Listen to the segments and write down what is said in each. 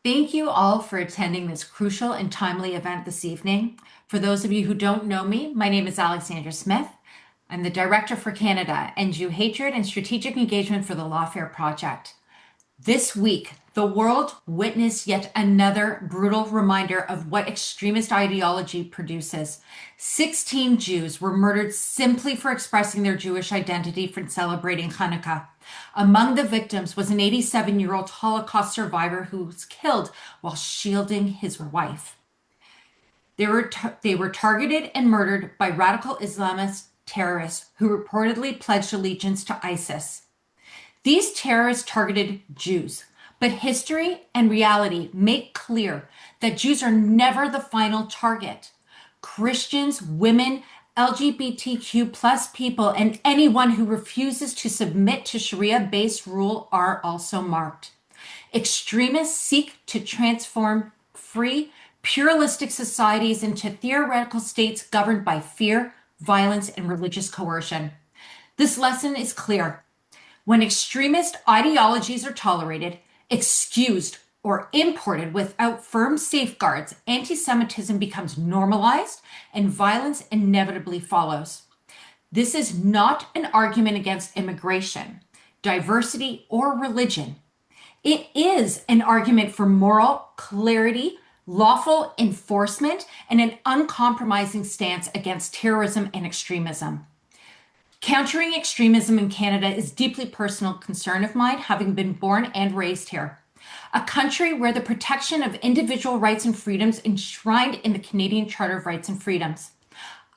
Thank you all for attending this crucial and timely event this evening. For those of you who don't know me, my name is Alexandra Smith. I'm the Director for Canada and Jew Hatred and Strategic Engagement for the Lawfare Project. This week, the world witnessed yet another brutal reminder of what extremist ideology produces. 16 Jews were murdered simply for expressing their Jewish identity from celebrating Hanukkah. Among the victims was an 87-year-old Holocaust survivor who was killed while shielding his wife. They were targeted and murdered by radical Islamist terrorists who reportedly pledged allegiance to ISIS. These terrorists targeted Jews, but history and reality make clear that Jews are never the final target. Christians, women, LGBTQ plus people, and anyone who refuses to submit to Sharia-based rule are also marked. Extremists seek to transform free, pluralistic societies into theoretical states governed by fear, violence, and religious coercion. This lesson is clear. When extremist ideologies are tolerated, excused, or imported without firm safeguards, anti-Semitism becomes normalized and violence inevitably follows. This is not an argument against immigration, diversity, or religion. It is an argument for moral clarity, lawful enforcement, and an uncompromising stance against terrorism and extremism. Countering extremism in Canada is a deeply personal concern of mine, having been born and raised here. A country where the protection of individual rights and freedoms enshrined in the Canadian Charter of Rights and Freedoms.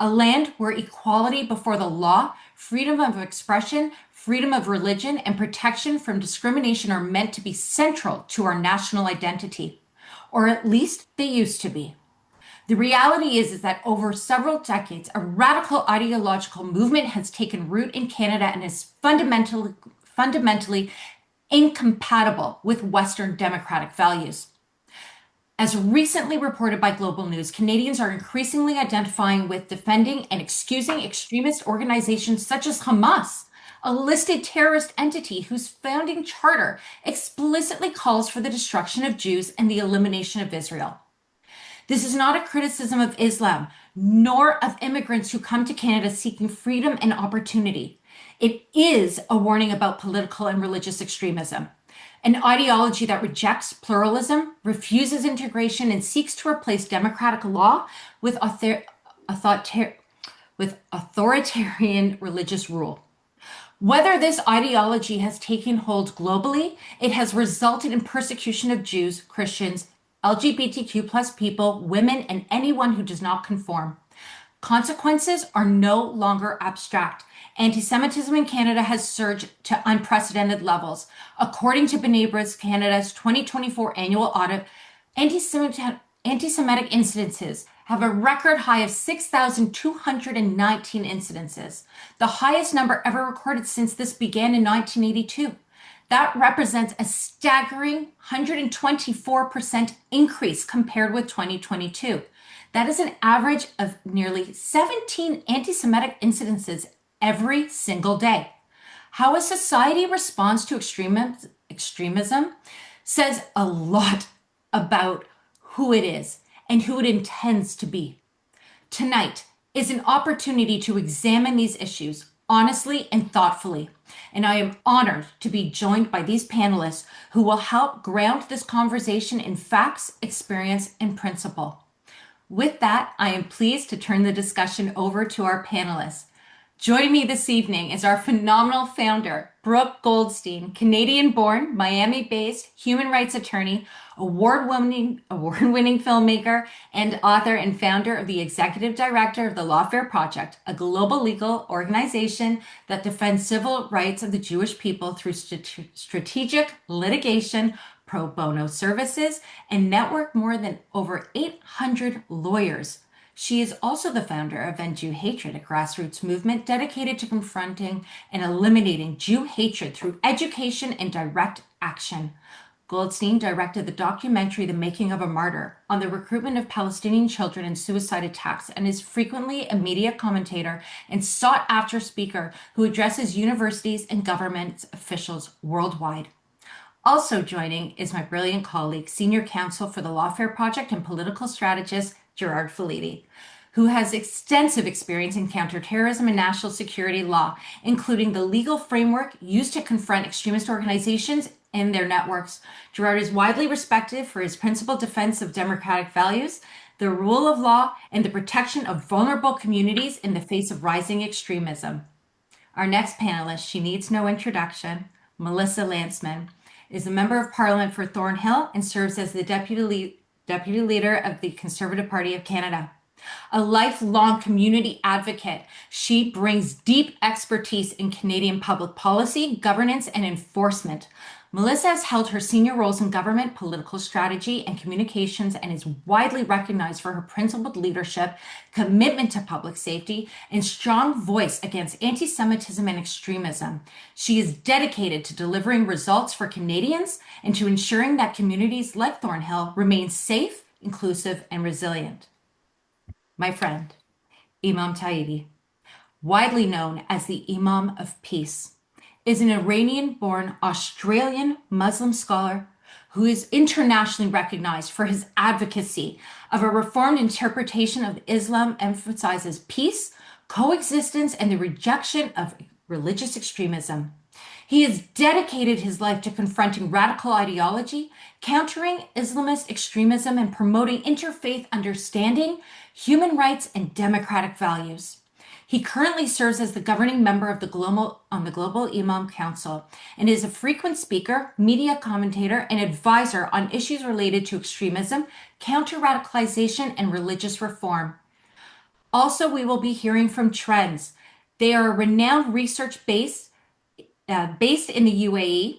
A land where equality before the law, freedom of expression, freedom of religion, and protection from discrimination are meant to be central to our national identity, or at least they used to be. The reality is that over several decades, a radical ideological movement has taken root in Canada and is fundamentally incompatible with Western democratic values. As recently reported by Global News, Canadians are increasingly identifying with, defending, and excusing extremist organizations such as Hamas, a listed terrorist entity whose founding charter explicitly calls for the destruction of Jews and the elimination of Israel. This is not a criticism of Islam, nor of immigrants who come to Canada seeking freedom and opportunity. It is a warning about political and religious extremism, an ideology that rejects pluralism, refuses integration, and seeks to replace democratic law with authoritarian religious rule. Whether this ideology has taken hold globally, it has resulted in persecution of Jews, Christians, LGBTQ plus people, women, and anyone who does not conform. Consequences are no longer abstract. Anti-Semitism in Canada has surged to unprecedented levels. According to B'nai B'rith Canada's 2024 annual audit, anti-Semitic incidences have a record high of 6,219 incidences, the highest number ever recorded since this began in 1982. That represents a staggering 124% increase compared with 2022. That is an average of nearly 17 anti-Semitic incidences every single day. How a society responds to extremism says a lot about who it is and who it intends to be. Tonight is an opportunity to examine these issues honestly and thoughtfully. And I am honored to be joined by these panelists who will help ground this conversation in facts, experience, and principle. With that, I am pleased to turn the discussion over to our panelists. Joining me this evening is our phenomenal founder, Brooke Goldstein, Canadian-born, Miami-based human rights attorney, award-winning filmmaker, and author and founder of the executive director of the Lawfare Project, a global legal organization that defends civil rights of the Jewish people through strategic litigation, pro bono services, and network more than over 800 lawyers. She is also the founder of End Jew Hatred, a grassroots movement dedicated to confronting and eliminating Jew hatred through education and direct action. Goldstein directed the documentary The Making of a Martyr on the recruitment of Palestinian children in suicide attacks and is frequently a media commentator and sought-after speaker who addresses universities and government officials worldwide. Also joining is my brilliant colleague, Senior Counsel for the Lawfare Project and political strategist, Gerard Felitti, who has extensive experience in counterterrorism and national security law, including the legal framework used to confront extremist organizations and their networks. Gerard is widely respected for his principled defense of democratic values, the rule of law, and the protection of vulnerable communities in the face of rising extremism. Our next panelist, she needs no introduction, Melissa Lantsman, is a member of Parliament for Thornhill and serves as the deputy leader of the Conservative Party of Canada. A lifelong community advocate, she brings deep expertise in Canadian public policy, governance, and enforcement. Melissa has held her senior roles in government, political strategy, and communications and is widely recognized for her principled leadership, commitment to public safety, and strong voice against anti-Semitism and extremism. She is dedicated to delivering results for Canadians and to ensuring that communities like Thornhill remain safe, inclusive, and resilient. My friend, Imam Taidi, widely known as the Imam of Peace, is an Iranian-born Australian Muslim scholar who is internationally recognized for his advocacy of a reformed interpretation of Islam emphasizes peace, coexistence, and the rejection of religious extremism. He has dedicated his life to confronting radical ideology, countering Islamist extremism, and promoting interfaith understanding, human rights, and democratic values. He currently serves as the governing member of the Global Imam Council and is a frequent speaker, media commentator, and advisor on issues related to extremism, counter-radicalization, and religious reform. Also, we will be hearing from Trends. They are a renowned research based in the UAE,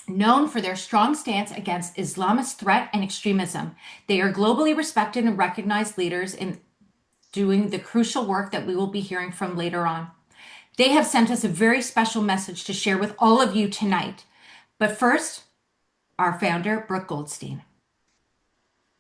known for their strong stance against Islamist threat and extremism. They are globally respected and recognized leaders in doing the crucial work that we will be hearing from later on. They have sent us a very special message to share with all of you tonight. But first, our founder, Brooke Goldstein.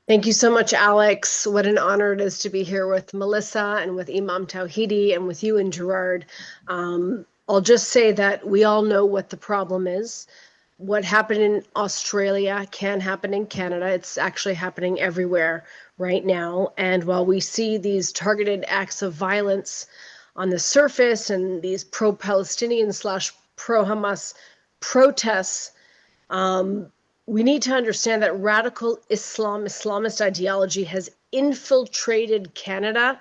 Thank you so much, Alex. What an honor it is to be here with Melissa and with Imam Tawhidi and with you and Gerard. I'll just say that we all know what the problem is. What happened in Australia can happen in Canada. It's actually happening everywhere right now. And while we see these targeted acts of violence on the surface and these pro-Palestinian / pro-Hamas protests, we need to understand that radical Islamist ideology has infiltrated Canada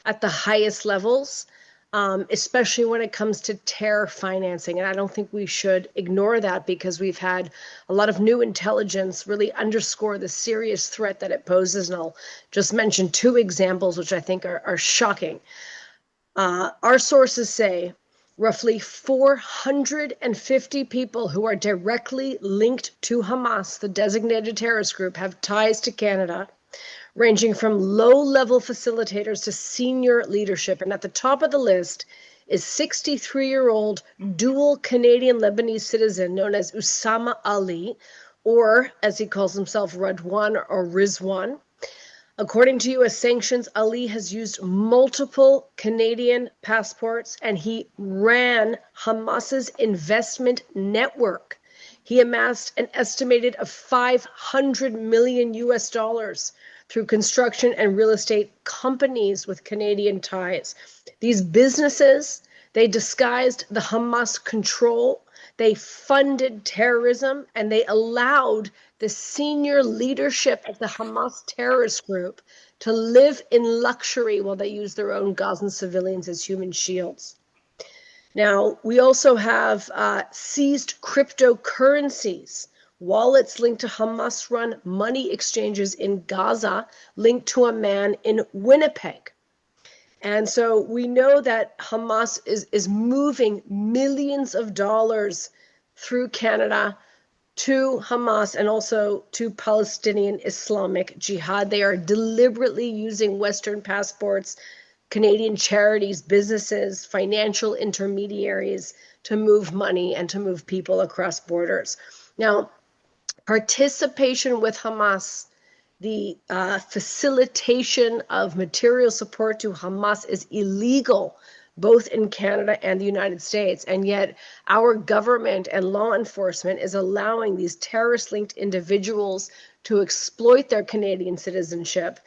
at the highest levels, especially when it comes to terror financing. And I don't think we should ignore that because we've had a lot of new intelligence really underscore the serious threat that it poses. And I'll just mention two examples, which I think are shocking. Our sources say roughly 450 people who are directly linked to Hamas, the designated terrorist group, have ties to Canada, ranging from low-level facilitators to senior leadership. And at the top of the list is 63-year-old dual Canadian-Lebanese citizen known as Usama Ali, or as he calls himself, Radwan or Rizwan. According to U.S. sanctions, Ali has used multiple Canadian passports and he ran Hamas's investment network. He amassed an estimated of 500 million US dollars through construction and real estate companies with Canadian ties. These businesses, they disguised the Hamas control, they funded terrorism, and they allowed the senior leadership of the Hamas terrorist group to live in luxury while they use their own Gazan civilians as human shields. Now, we also have seized cryptocurrencies, wallets linked to Hamas-run money exchanges in Gaza, linked to a man in Winnipeg. And so we know that Hamas is moving millions of dollars through Canada to Hamas and also to Palestinian Islamic Jihad. They are deliberately using Western passports, Canadian charities, businesses, financial intermediaries to move money and to move people across borders. Now, participation with Hamas, the facilitation of material support to Hamas is illegal both in Canada and the United States. And yet our government and law enforcement is allowing these terrorist-linked individuals to exploit their Canadian citizenship,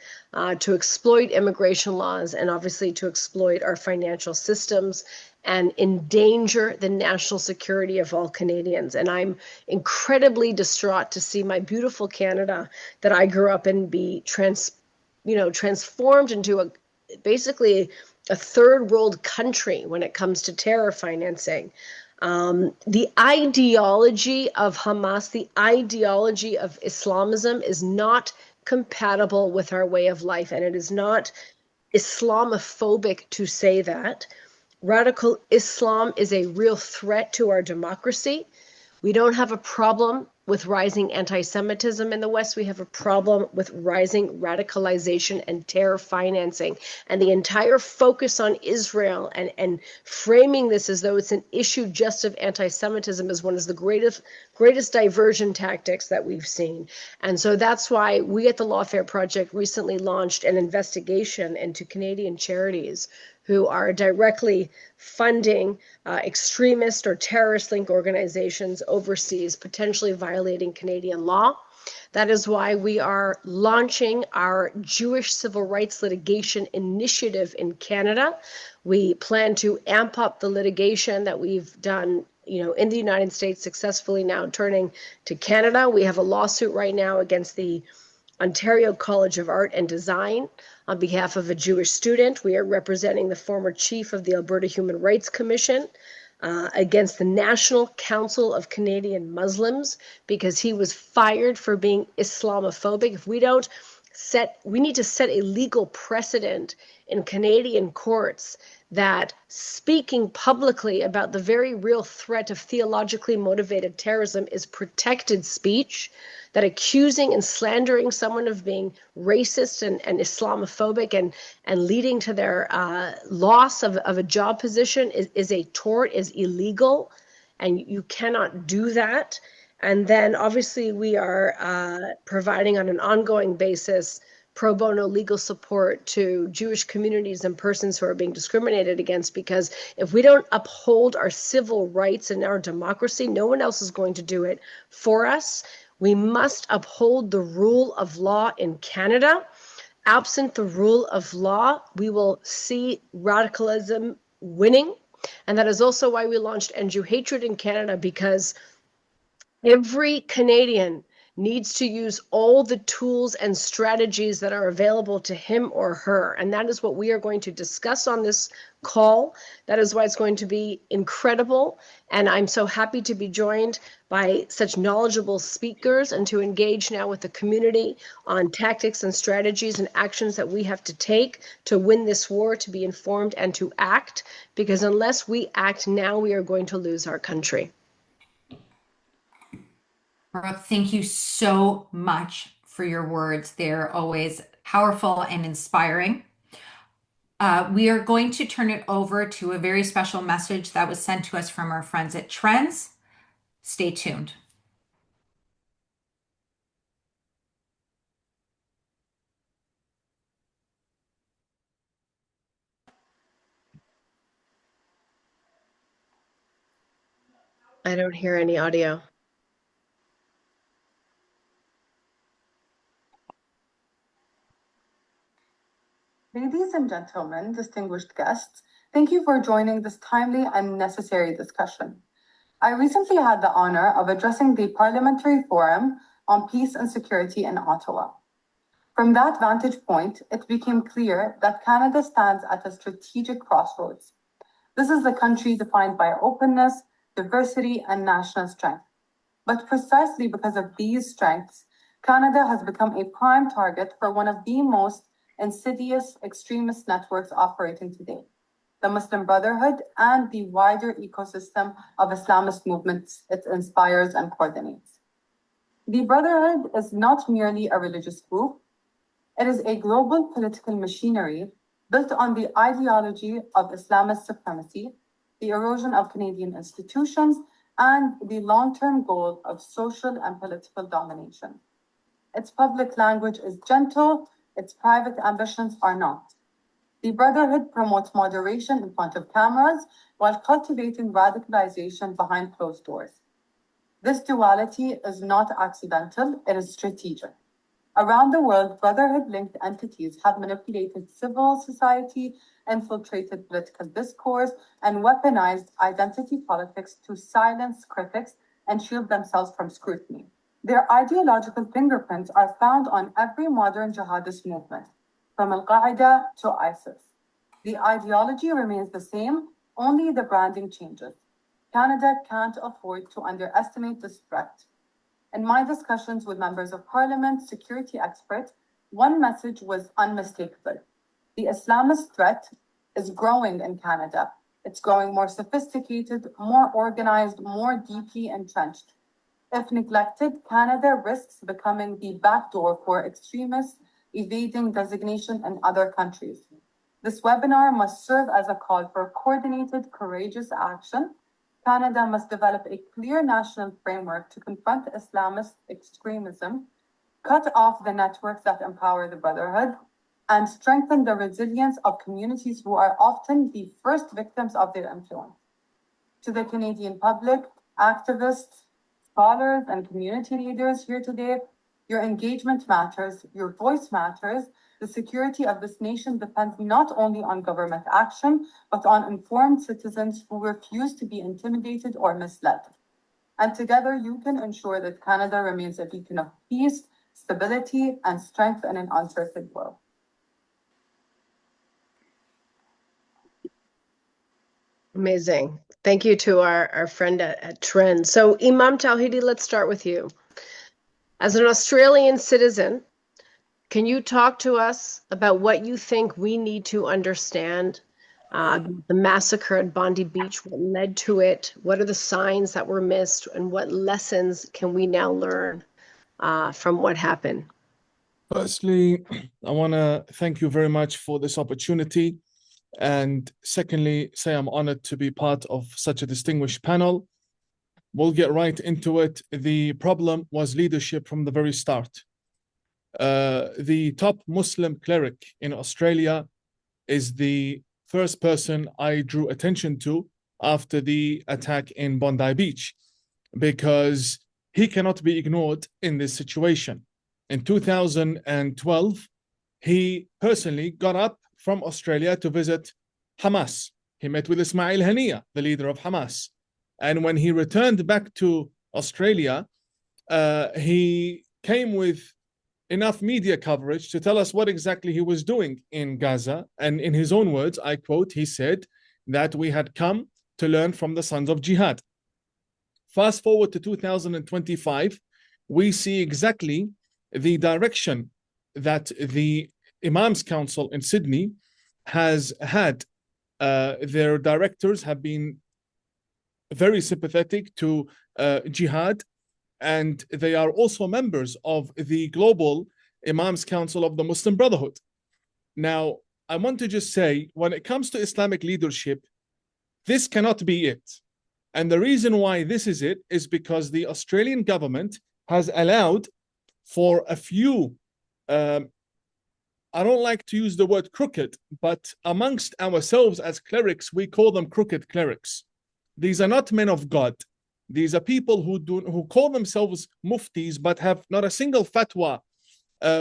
to exploit immigration laws, and obviously to exploit our financial systems and endanger the national security of all Canadians. And I'm incredibly distraught to see my beautiful Canada that I grew up in be transformed into basically a third world country when it comes to terror financing. The ideology of Hamas, the ideology of Islamism is not compatible with our way of life, and it is not Islamophobic to say that. Radical Islam is a real threat to our democracy. We don't have a problem with rising anti-Semitism in the West. We have a problem with rising radicalization and terror financing. And the entire focus on Israel and framing this as though it's an issue just of anti-Semitism is one of the greatest diversion tactics that we've seen. And so that's why we at the Lawfare Project recently launched an investigation into Canadian charities who are directly funding extremist or terrorist-linked organizations overseas, potentially violating Canadian law. That is why we are launching our Jewish Civil Rights Litigation Initiative in Canada. We plan to amp up the litigation that we've done in the United States successfully, now turning to Canada. We have a lawsuit right now against the Ontario College of Art and Design on behalf of a Jewish student. We are representing the former chief of the Alberta Human Rights Commission against the National Council of Canadian Muslims because he was fired for being Islamophobic. If we don't we need to set a legal precedent in Canadian courts that speaking publicly about the very real threat of theologically motivated terrorism is protected speech, that accusing and slandering someone of being racist and Islamophobic and leading to their loss of a job position is a tort, is illegal, and you cannot do that. And then obviously we are providing on an ongoing basis pro bono legal support to Jewish communities and persons who are being discriminated against, because if we don't uphold our civil rights and our democracy, no one else is going to do it for us. We must uphold the rule of law in Canada. Absent the rule of law, we will see radicalism winning. And that is also why we launched End Jew Hatred in Canada, because every Canadian needs to use all the tools and strategies that are available to him or her. And that is what we are going to discuss on this call. That is why it's going to be incredible. And I'm so happy to be joined by such knowledgeable speakers and to engage now with the community on tactics and strategies and actions that we have to take to win this war, to be informed and to act. Because unless we act now, we are going to lose our country. Brooke, thank you so much for your words. They're always powerful and inspiring. We are going to turn it over to a very special message that was sent to us from our friends at Trends. Stay tuned. I don't hear any audio. Ladies and gentlemen, distinguished guests, thank you for joining this timely and necessary discussion. I recently had the honor of addressing the Parliamentary Forum on Peace and Security in Ottawa. From that vantage point, it became clear that Canada stands at a strategic crossroads. This is a country defined by openness, diversity, and national strength. But precisely because of these strengths, Canada has become a prime target for one of the most insidious extremist networks operating today, the Muslim Brotherhood and the wider ecosystem of Islamist movements it inspires and coordinates. The Brotherhood is not merely a religious group, it is a global political machinery built on the ideology of Islamist supremacy, the erosion of Canadian institutions, and the long-term goal of social and political domination. Its public language is gentle, its private ambitions are not. The Brotherhood promotes moderation in front of cameras while cultivating radicalization behind closed doors. This duality is not accidental, it is strategic. Around the world, Brotherhood-linked entities have manipulated civil society, infiltrated political discourse, and weaponized identity politics to silence critics and shield themselves from scrutiny. Their ideological fingerprints are found on every modern jihadist movement, from Al-Qaeda to ISIS. The ideology remains the same, only the branding changes. Canada can't afford to underestimate this threat. In my discussions with members of parliament, security experts, one message was unmistakable. The Islamist threat is growing in Canada. It's growing more sophisticated, more organized, more deeply entrenched. If neglected, Canada risks becoming the backdoor for extremists evading designation in other countries. This webinar must serve as a call for coordinated, courageous action. Canada must develop a clear national framework to confront Islamist extremism, cut off the networks that empower the Brotherhood, and strengthen the resilience of communities who are often the first victims of their influence. To the Canadian public, activists, scholars, and community leaders here today, your engagement matters, your voice matters. The security of this nation depends not only on government action, but on informed citizens who refuse to be intimidated or misled. And together, you can ensure that Canada remains a beacon of peace, stability, and strength in an uncertain world. Amazing. Thank you to our friend at Trend. So Imam Tawhidi, let's start with you. As an Australian citizen, can you talk to us about what you think we need to understand the massacre at Bondi Beach, what led to it, what are the signs that were missed, and what lessons can we now learn from what happened? Firstly, I want to thank you very much for this opportunity. And secondly, say I'm honored to be part of such a distinguished panel. We'll get right into it. The problem was leadership from the very start. The top Muslim cleric in Australia is the first person I drew attention to after the attack in Bondi Beach, because he cannot be ignored in this situation. In 2012, he personally got up from Australia to visit Hamas. He met with Ismail Haniyeh, the leader of Hamas. And when he returned back to Australia, he came with enough media coverage to tell us what exactly he was doing in Gaza. And in his own words, I quote, he said that we had come to learn from the sons of jihad. Fast forward to 2025, we see exactly the direction that the Imams Council in Sydney has had. Their directors have been very sympathetic to jihad, and they are also members of the Global Imams Council of the Muslim Brotherhood. Now, I want to just say, when it comes to Islamic leadership, this cannot be it. And the reason why this is it is because the Australian government has allowed for a few I don't like to use the word crooked, but amongst ourselves as clerics, we call them crooked clerics. These are not men of God. These are people who call themselves muftis, but have not a single fatwa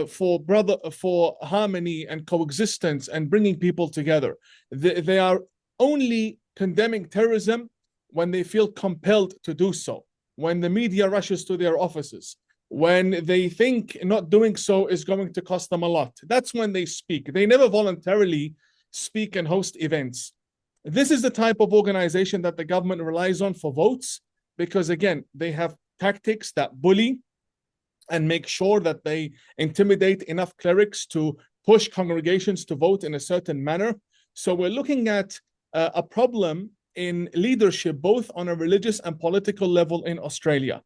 for harmony and coexistence and bringing people together. They are only condemning terrorism when they feel compelled to do so, when the media rushes to their offices, when they think not doing so is going to cost them a lot. That's when they speak. They never voluntarily speak and host events. This is the type of organization that the government relies on for votes, because again, they have tactics that bully and make sure that they intimidate enough clerics to push congregations to vote in a certain manner. So we're looking at a problem in leadership, both on a religious and political level in Australia.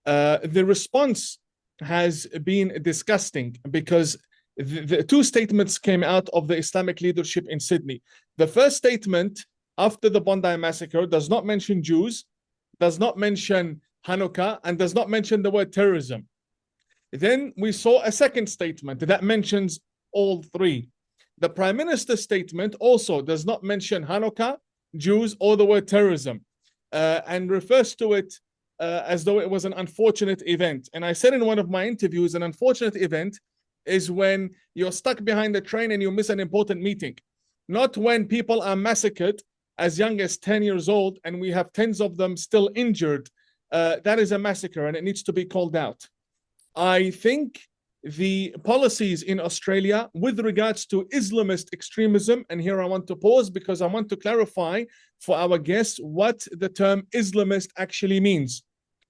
The response has been disgusting, because the two statements came out of the Islamic leadership in Sydney. The first statement after the Bondi massacre does not mention Jews, does not mention Hanukkah, and does not mention the word terrorism. Then we saw a second statement that mentions all three. The Prime Minister's statement also does not mention Hanukkah, Jews, or the word terrorism, and refers to it as though it was an unfortunate event. And I said in one of my interviews, an unfortunate event is when you're stuck behind the train and you miss an important meeting, not when people are massacred as young as 10 years old and we have tens of them still injured. That is a massacre and it needs to be called out. I think the policies in Australia with regards to Islamist extremism, and here I want to pause because I want to clarify for our guests what the term Islamist actually means.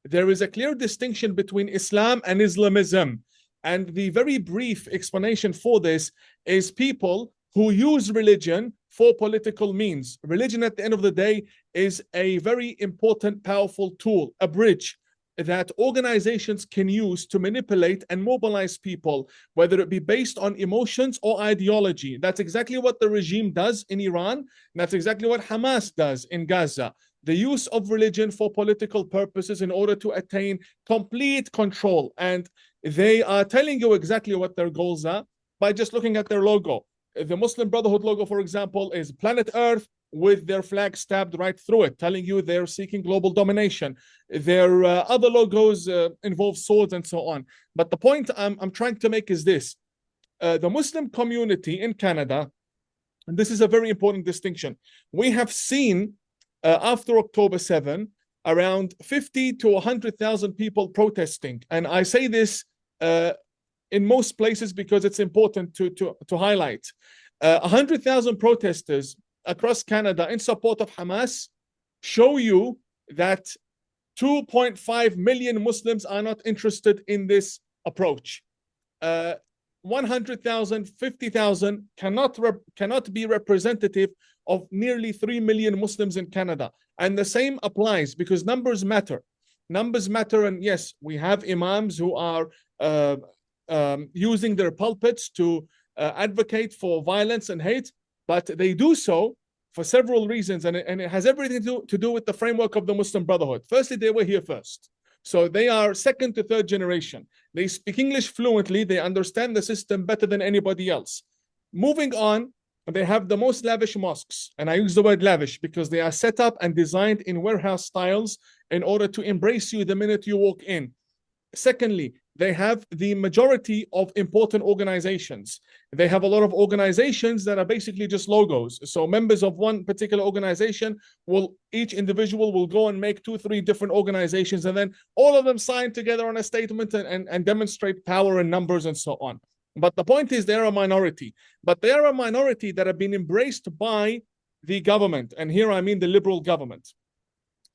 There is a clear distinction between Islam and Islamism. And the very brief explanation for this is people who use religion for political means. Religion, at the end of the day, is a very important, powerful tool, a bridge that organizations can use to manipulate and mobilize people, whether it be based on emotions or ideology. That's exactly what the regime does in Iran. And that's exactly what Hamas does in Gaza. The use of religion for political purposes in order to attain complete control. And they are telling you exactly what their goals are by just looking at their logo. The Muslim Brotherhood logo, for example, is planet Earth with their flag stabbed right through it, telling you they're seeking global domination. Their other logos involve swords and so on. But the point I'm trying to make is this. The Muslim community in Canada, and this is a very important distinction, we have seen after October 7, around 50 to 100,000 people protesting. And I say this in most places because it's important to highlight. 100,000 protesters across Canada in support of Hamas show you that 2.5 million Muslims are not interested in this approach. 100,000, 50,000 cannot be representative of nearly 3 million Muslims in Canada. And the same applies because numbers matter. Numbers matter, and yes, we have imams who are using their pulpits to advocate for violence and hate, but they do so for several reasons, and it has everything to do with the framework of the Muslim Brotherhood. Firstly, they were here first. So they are second to third generation. They speak English fluently. They understand the system better than anybody else. Moving on, they have the most lavish mosques. And I use the word lavish because they are set up and designed in warehouse styles in order to embrace you the minute you walk in. Secondly, they have the majority of important organizations. They have a lot of organizations that are basically just logos. So members of one particular organization each individual will go and make 2-3 different organizations, and then all of them sign together on a statement and demonstrate power and numbers and so on. But the point is they're a minority. But they are a minority that have been embraced by the government. And here I mean the Liberal government.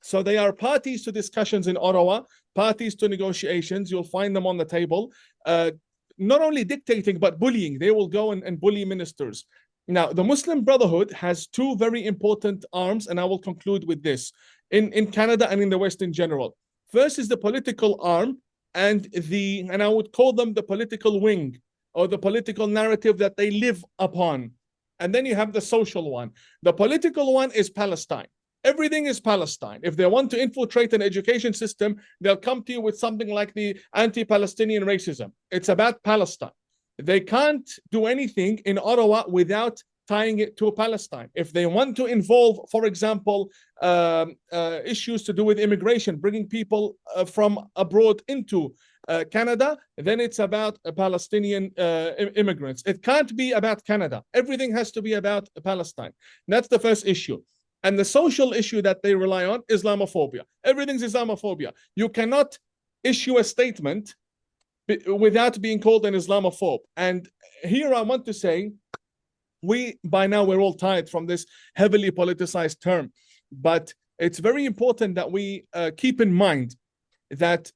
So they are parties to discussions in Ottawa, parties to negotiations. You'll find them on the table, not only dictating, but bullying. They will go and bully ministers. Now, the Muslim Brotherhood has two very important arms, and I will conclude with this, in Canada and in the West in general. First is the political arm, and I would call them the political wing, or the political narrative that they live upon. And then you have the social one. The political one is Palestine. Everything is Palestine. If they want to infiltrate an education system, they'll come to you with something like the anti-Palestinian racism. It's about Palestine. They can't do anything in Ottawa without tying it to Palestine. If they want to involve, for example, issues to do with immigration, bringing people from abroad into Canada, then it's about Palestinian immigrants. It can't be about Canada. Everything has to be about Palestine. That's the first issue. And the social issue that they rely on, Islamophobia. Everything's Islamophobia. You cannot issue a statement without being called an Islamophobe. And here I want to say, by now we're all tired from this heavily politicized term, but it's very important that we keep in mind that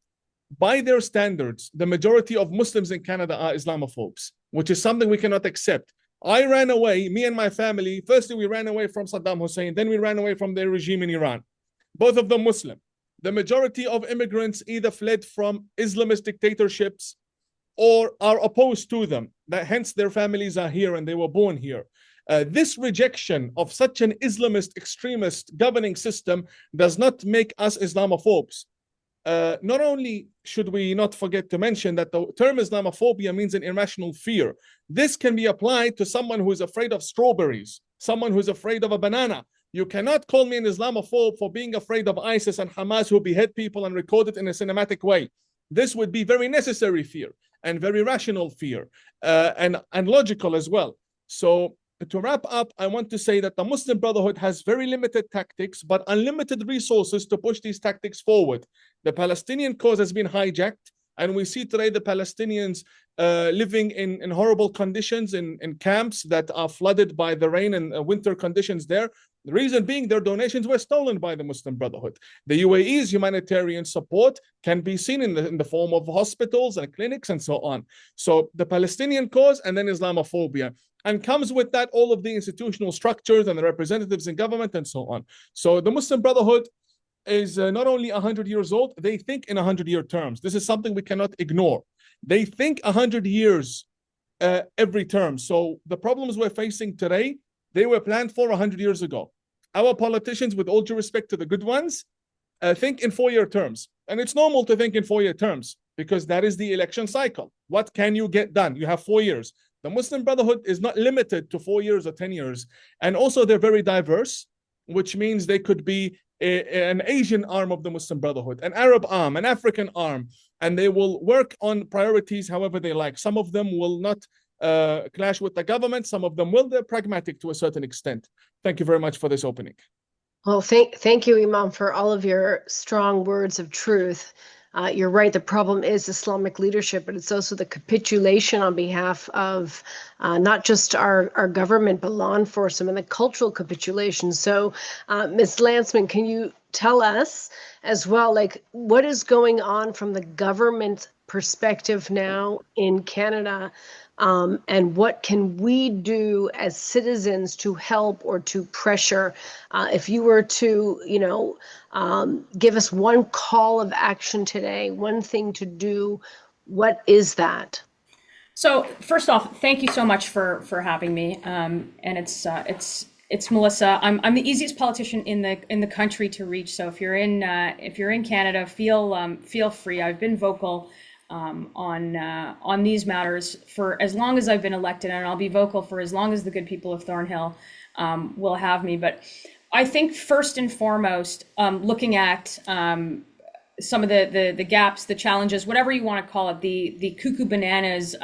by their standards, the majority of Muslims in Canada are Islamophobes, which is something we cannot accept. I ran away, me and my family. Firstly, we ran away from Saddam Hussein. Then we ran away from their regime in Iran. Both of them Muslim. The majority of immigrants either fled from Islamist dictatorships or are opposed to them. Hence, their families are here and they were born here. This rejection of such an Islamist extremist governing system does not make us Islamophobes. not only should we not forget to mention that the term Islamophobia means an irrational fear. This can be applied to someone who is afraid of strawberries, someone who's afraid of a banana. You cannot call me an Islamophobe for being afraid of ISIS and Hamas who behead people and record it in a cinematic way. This would be very necessary fear and very rational fear and logical as well. So to wrap up, I want to say that the Muslim Brotherhood has very limited tactics, but unlimited resources to push these tactics forward. The Palestinian cause has been hijacked, and we see today the Palestinians living in horrible conditions in camps that are flooded by the rain and winter conditions there. The reason being their donations were stolen by the Muslim Brotherhood. The UAE's humanitarian support can be seen in the form of hospitals and clinics and so on. So the Palestinian cause and then Islamophobia. And comes with that all of the institutional structures and the representatives in government and so on. So the Muslim Brotherhood is not only 100 years old, they think in 100-year terms. This is something we cannot ignore. They think 100 years every term. So the problems we're facing today, they were planned for 100 years ago. Our politicians, with all due respect to the good ones, think in 4-year terms. And it's normal to think in 4-year terms because that is the election cycle. What can you get done? You have 4 years. The Muslim Brotherhood is not limited to 4 years or 10 years. And also they're very diverse, which means they could be an Asian arm of the Muslim Brotherhood, an Arab arm, an African arm, and they will work on priorities however they like. Some of them will not clash with the government. Some of them will. They're pragmatic to a certain extent. Thank you very much for this opening. Well, thank you, Imam, for all of your strong words of truth. You're right, the problem is Islamic leadership, but it's also the capitulation on behalf of not just our government, but law enforcement and the cultural capitulation. So, Ms. Lanceman, can you tell us as well, like, what is going on from the government perspective now in Canada? And what can we do as citizens to help or to pressure? If you were to, give us one call of action today, one thing to do, what is that? So first off, thank you so much for having me. And it's Melissa. I'm the easiest politician in the country to reach. So if you're in Canada, feel free. I've been vocal on these matters for as long as I've been elected, and I'll be vocal for as long as the good people of Thornhill will have me. But I think first and foremost, looking at some of the gaps, the challenges, whatever you want to call it, the cuckoo bananas,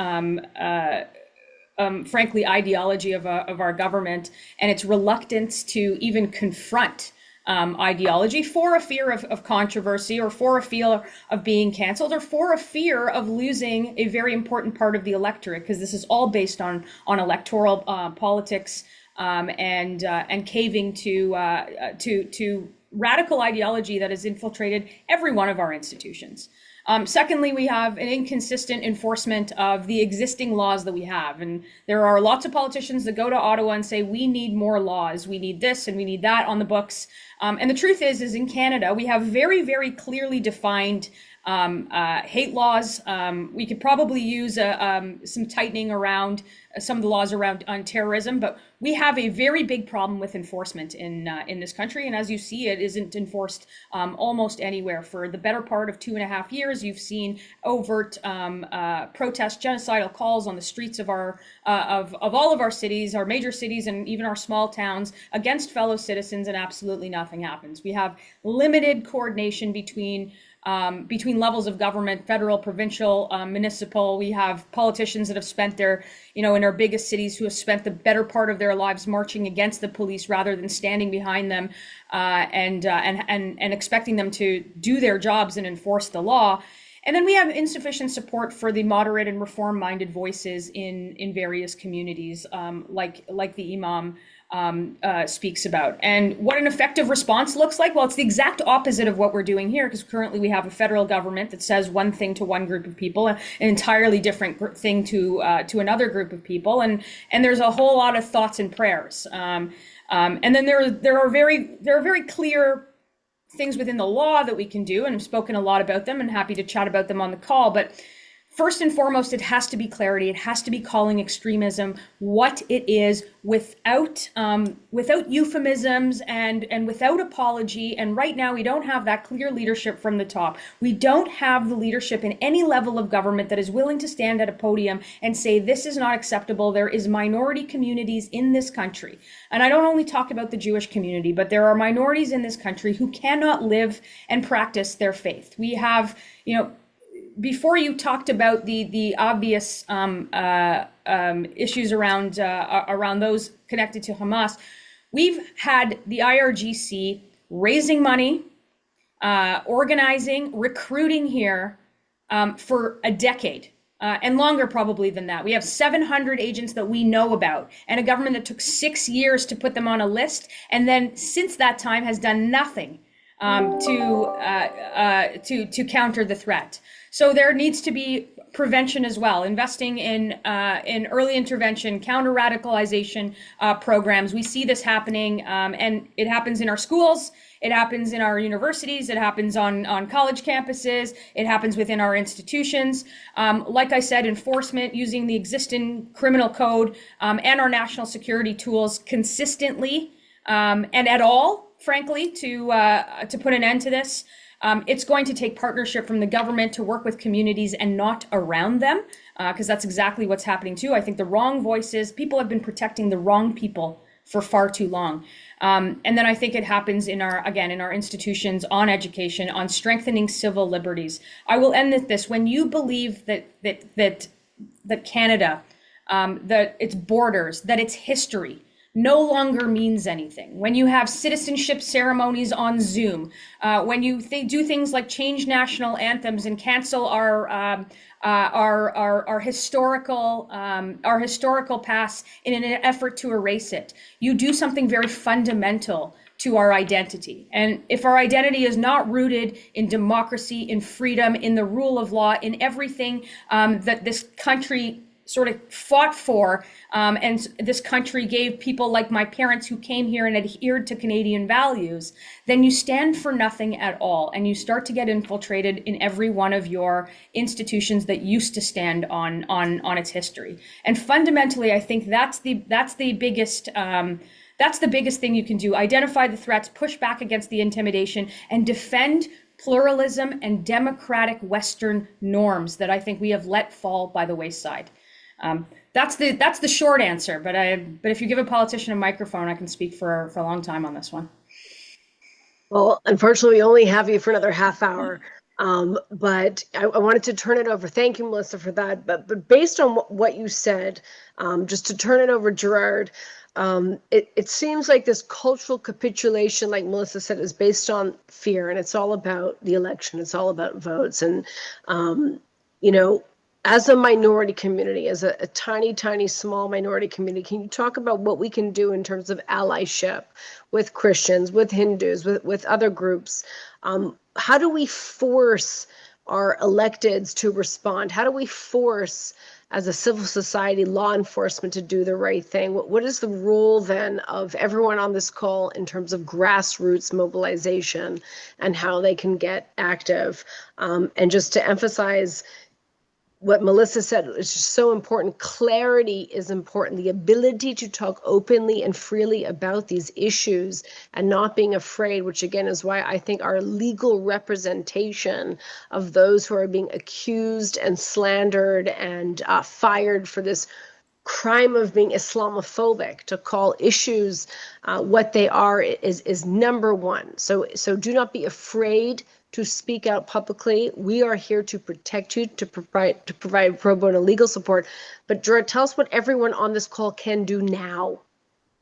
frankly, ideology of our government and its reluctance to even confront ideology for a fear of controversy, or for a fear of being canceled, or for a fear of losing a very important part of the electorate, because this is all based on electoral politics and caving to radical ideology that has infiltrated every one of our institutions. Secondly, we have an inconsistent enforcement of the existing laws that we have. And there are lots of politicians that go to Ottawa and say, we need more laws. We need this and we need that on the books. And the truth is in Canada, we have very, very clearly defined hate laws. We could probably use some tightening around some of the laws on terrorism, but we have a very big problem with enforcement in this country. And as you see, it isn't enforced almost anywhere. For the better part of 2.5 years, you've seen overt protest, genocidal calls on the streets of all of our cities, our major cities, and even our small towns against fellow citizens, and absolutely nothing happens. We have limited coordination between levels of government, federal, provincial, municipal. We have politicians that have spent in our biggest cities, who have spent the better part of their lives marching against the police rather than standing behind them and expecting them to do their jobs and enforce the law. And then we have insufficient support for the moderate and reform-minded voices in various communities, like the Imam speaks about. And what an effective response looks like, well, it's the exact opposite of what we're doing here, because currently we have a federal government that says one thing to one group of people, an entirely different thing to another group of people, and there's a whole lot of thoughts and prayers. And then there are very clear things within the law that we can do, and I've spoken a lot about them and happy to chat about them on the call. But First and foremost, it has to be clarity. It has to be calling extremism what it is, without euphemisms and without apology. And right now, we don't have that clear leadership from the top. We don't have the leadership in any level of government that is willing to stand at a podium and say, this is not acceptable. There is minority communities in this country. And I don't only talk about the Jewish community, but there are minorities in this country who cannot live and practice their faith. We have, before you talked about the obvious issues around those connected to Hamas, we've had the IRGC raising money, organizing, recruiting here for a decade. And longer probably than that. We have 700 agents that we know about, and a government that took 6 years to put them on a list, and then since that time has done nothing to counter the threat. So there needs to be prevention as well, investing in early intervention, counter radicalization programs. We see this happening, and it happens in our schools. It happens in our universities. It happens on college campuses. It happens within our institutions. Like I said, enforcement using the existing criminal code and our national security tools consistently and at all, frankly, to put an end to this. It's going to take partnership from the government to work with communities and not around them, because that's exactly what's happening too. I think the wrong voices, people have been protecting the wrong people for far too long. And then I think it happens in our institutions, on education, on strengthening civil liberties. I will end with this. When you believe that Canada, that its borders, that its history no longer means anything, when you have citizenship ceremonies on Zoom, when you do things like change national anthems and cancel our historical past in an effort to erase it, you do something very fundamental to our identity. And if our identity is not rooted in democracy, in freedom, in the rule of law, in everything that this country sort of fought for, and this country gave people like my parents who came here and adhered to Canadian values, then you stand for nothing at all, and you start to get infiltrated in every one of your institutions that used to stand on its history. And fundamentally, I think that's the biggest thing you can do. Identify the threats, push back against the intimidation, and defend pluralism and democratic Western norms that I think we have let fall by the wayside. That's the short answer, but if you give a politician a microphone, I can speak for a long time on this one. Well, unfortunately, we only have you for another half hour, but I wanted to turn it over. Thank you, Melissa, for that. But based on what you said, just to turn it over, Gerard, it seems like this cultural capitulation, like Melissa said, is based on fear, and it's all about the election. It's all about votes. And, as a minority community, as a tiny, small minority community, can you talk about what we can do in terms of allyship with Christians, with Hindus, with other groups? How do we force our electeds to respond? How do we force, as a civil society, law enforcement to do the right thing? What is the role then of everyone on this call in terms of grassroots mobilization and how they can get active? And just to emphasize what Melissa said, is just so important. Clarity is important. The ability to talk openly and freely about these issues and not being afraid, which again is why I think our legal representation of those who are being accused and slandered and fired for this crime of being Islamophobic, to call issues what they are, is number one. So do not be afraid to speak out publicly. We are here to protect you, to provide pro bono legal support. But Gerard, tell us what everyone on this call can do now.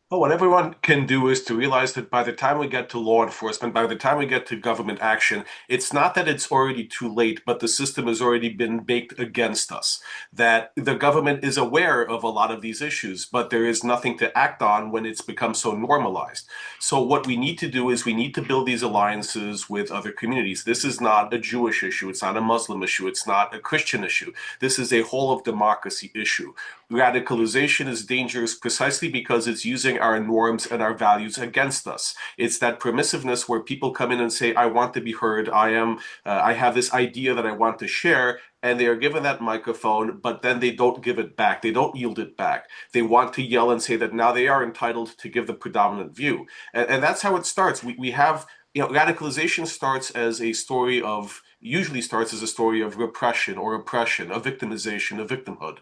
Well, what everyone can do is to realize that by the time we get to law enforcement, by the time we get to government action, it's not that it's already too late, but the system has already been baked against us. That the government is aware of a lot of these issues, but there is nothing to act on when it's become so normalized. So what we need to do is we need to build these alliances with other communities. This is not a Jewish issue. It's not a Muslim issue. It's not a Christian issue. This is a whole of democracy issue. Radicalization is dangerous precisely because it's using our norms and our values against us. It's that permissiveness where people come in and say, I want to be heard. I have this idea that I want to share. And they are given that microphone, but then they don't give it back. They don't yield it back. They want to yell and say that now they are entitled to give the predominant view. And that's how it starts. We have, radicalization usually starts as a story of repression or oppression, of victimization, of victimhood.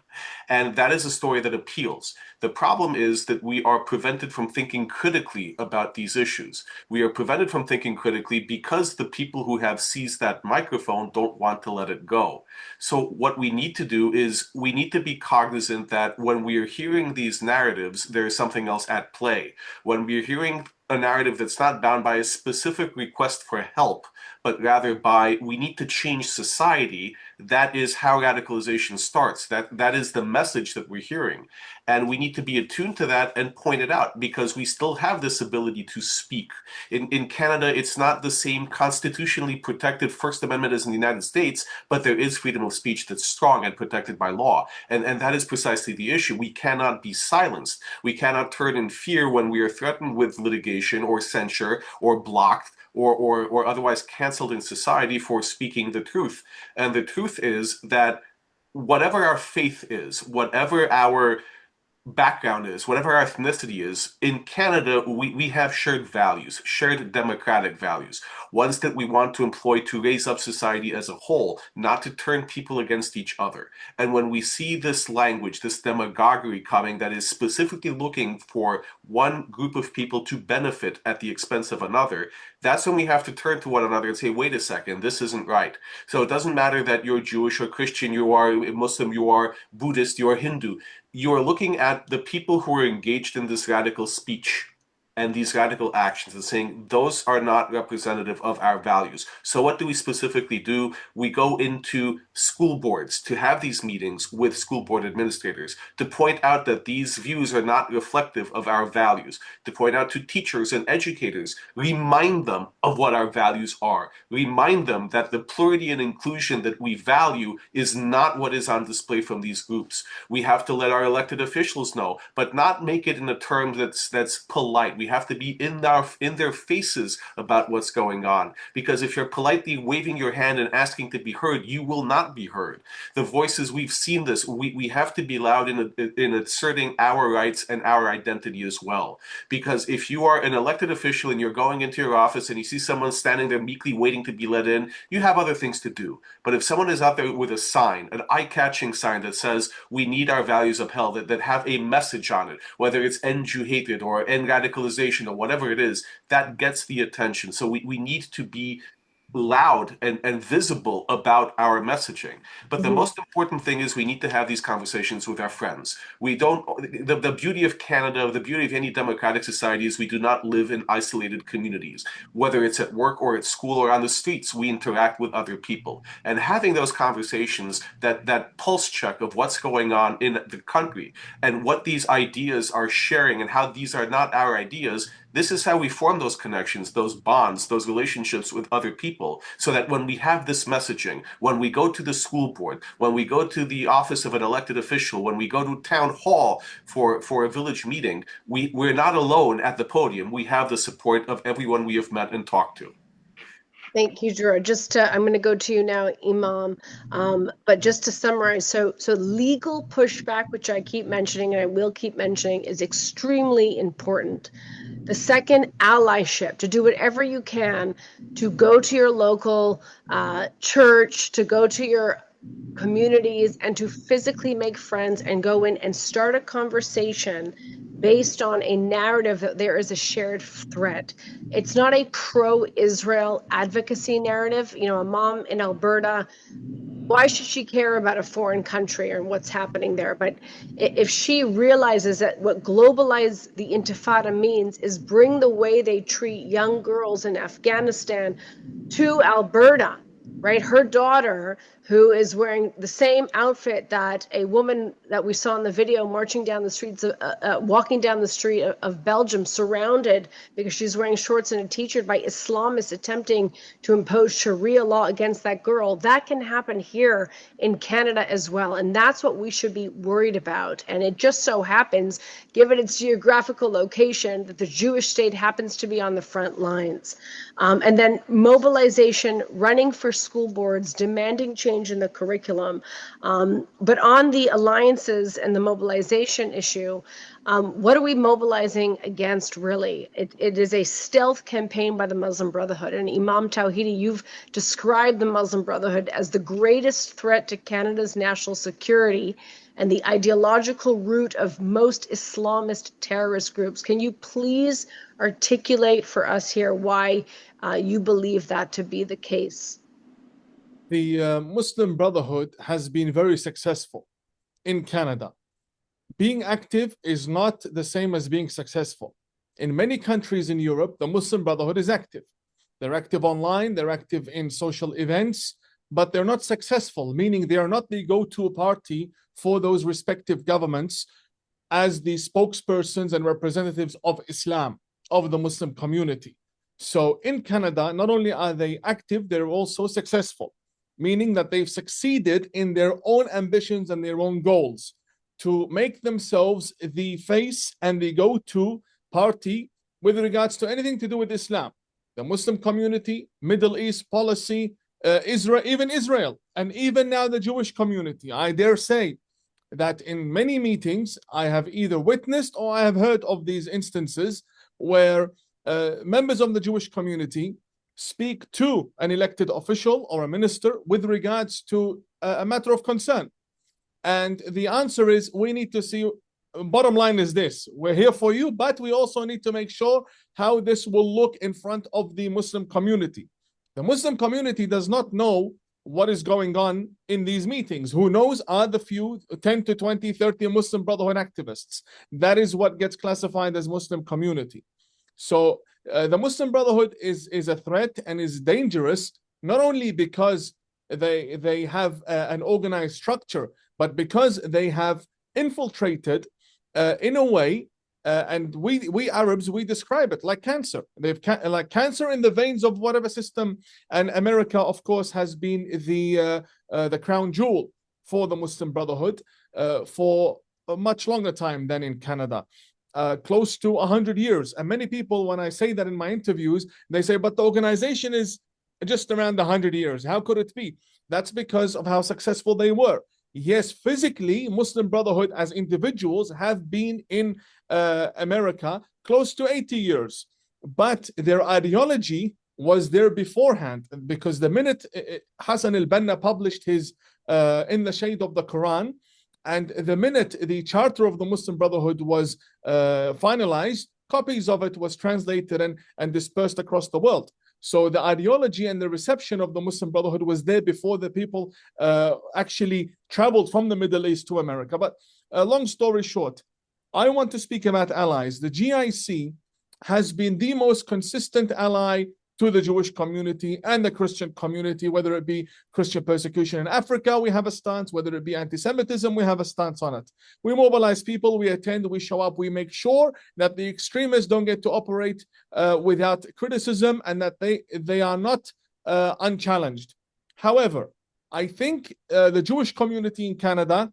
And that is a story that appeals. The problem is that we are prevented from thinking critically about these issues. We are prevented from thinking critically because the people who have seized that microphone don't want to let it go. So what we need to do is we need to be cognizant that when we are hearing these narratives, there is something else at play. When we are hearing a narrative that's not bound by a specific request for help, but rather by we need to change society, that is how radicalization starts. That is the message that we're hearing. And we need to be attuned to that and point it out because we still have this ability to speak. In Canada, it's not the same constitutionally protected First Amendment as in the United States, but there is freedom of speech that's strong and protected by law. And that is precisely the issue. We cannot be silenced. We cannot turn in fear when we are threatened with litigation or censure or blocked or otherwise canceled in society for speaking the truth. And the truth is that whatever our faith is, whatever our background is, whatever our ethnicity is, in Canada, we have shared values, shared democratic values, ones that we want to employ to raise up society as a whole, not to turn people against each other. And when we see this language, this demagoguery coming that is specifically looking for one group of people to benefit at the expense of another, that's when we have to turn to one another and say, wait a second, this isn't right. So it doesn't matter that you're Jewish or Christian, you are Muslim, you are Buddhist, you are Hindu. You are looking at the people who are engaged in this radical speech and these radical actions and saying those are not representative of our values. So what do we specifically do? We go into school boards to have these meetings with school board administrators to point out that these views are not reflective of our values, to point out to teachers and educators, remind them of what our values are, remind them that the plurality and inclusion that we value is not what is on display from these groups. We have to let our elected officials know, but not make it in a term that's polite. We have to be in their faces about what's going on. Because if you're politely waving your hand and asking to be heard, you will not be heard. The voices, we've seen this. We have to be loud in asserting our rights and our identity as well. Because if you are an elected official and you're going into your office and you see someone standing there meekly waiting to be let in, you have other things to do. But if someone is out there with a sign, an eye-catching sign that says we need our values upheld, that have a message on it, whether it's end Jew hatred or end radicalization or whatever it is, that gets the attention. So we need to be loud and visible about our messaging. But the most important thing is we need to have these conversations with our friends. We don't, the beauty of Canada, the beauty of any democratic society is we do not live in isolated communities. Whether it's at work or at school or on the streets, we interact with other people. And having those conversations, that pulse check of what's going on in the country and what these ideas are sharing and how these are not our ideas, this is how we form those connections, those bonds, those relationships with other people, so that when we have this messaging, when we go to the school board, when we go to the office of an elected official, when we go to town hall for a village meeting, we're not alone at the podium. We have the support of everyone we have met and talked to. Thank you, Drew. I'm going to go to you now, Imam. But just to summarize, so legal pushback, which I keep mentioning and I will keep mentioning, is extremely important. The second, allyship, to do whatever you can to go to your local church, to go to your communities and to physically make friends and go in and start a conversation based on a narrative that there is a shared threat. It's not a pro-Israel advocacy narrative. You know, a mom in Alberta, why should she care about a foreign country and what's happening there? But if she realizes that what globalize the Intifada means is bring the way they treat young girls in Afghanistan to Alberta, right? Her daughter, who is wearing the same outfit that a woman that we saw in the video marching down the streets, walking down the street of Belgium, surrounded because she's wearing shorts and a t-shirt by Islamists attempting to impose Sharia law against that girl. That can happen here in Canada as well. And that's what we should be worried about. And it just so happens, given its geographical location, that the Jewish state happens to be on the front lines. And then mobilization, running for school boards, demanding change in the curriculum. But on the alliances and the mobilization issue, what are we mobilizing against, really? It is a stealth campaign by the Muslim Brotherhood. And Imam Tawhidi, you've described the Muslim Brotherhood as the greatest threat to Canada's national security and the ideological root of most Islamist terrorist groups. Can you please articulate for us here why you believe that to be the case? The Muslim Brotherhood has been very successful in Canada. Being active is not the same as being successful. In many countries in Europe, the Muslim Brotherhood is active. They're active online, they're active in social events, but they're not successful, meaning they are not the go-to party for those respective governments as the spokespersons and representatives of Islam, of the Muslim community. So in Canada, not only are they active, they're also successful, meaning that they've succeeded in their own ambitions and their own goals to make themselves the face and the go-to party with regards to anything to do with Islam, the Muslim community, Middle East policy, Israel, even Israel, and even now the Jewish community. I dare say that in many meetings, I have either witnessed or I have heard of these instances where members of the Jewish community speak to an elected official or a minister with regards to a matter of concern. And the answer is, we need to see, bottom line is this, we're here for you, but we also need to make sure how this will look in front of the Muslim community. The Muslim community does not know what is going on in these meetings. Who knows are the few 10 to 20, 30 Muslim Brotherhood activists. That is what gets classified as Muslim community. So the Muslim Brotherhood is a threat and is dangerous, not only because they have an organized structure, but because they have infiltrated in a way, and we Arabs, we describe it like cancer. They've like cancer in the veins of whatever system, and America, of course, has been the crown jewel for the Muslim Brotherhood for a much longer time than in Canada. Close to 100 years. And many people, when I say that in my interviews, they say, but the organization is just around 100 years. How could it be? That's because of how successful they were. Yes, physically, Muslim Brotherhood as individuals have been in America close to 80 years. But their ideology was there beforehand, because the minute Hassan al-Banna published his In the Shade of the Quran, and the minute the charter of the Muslim Brotherhood was finalized, copies of it was translated and dispersed across the world. So the ideology and the reception of the Muslim Brotherhood was there before the people actually traveled from the Middle East to America. But long story short, I want to speak about allies. The GIC has been the most consistent ally to the Jewish community and the Christian community, whether it be Christian persecution in Africa, we have a stance, whether it be anti-Semitism, we have a stance on it. We mobilize people, we attend, we show up, we make sure that the extremists don't get to operate without criticism and that they are not unchallenged. However, I think the Jewish community in Canada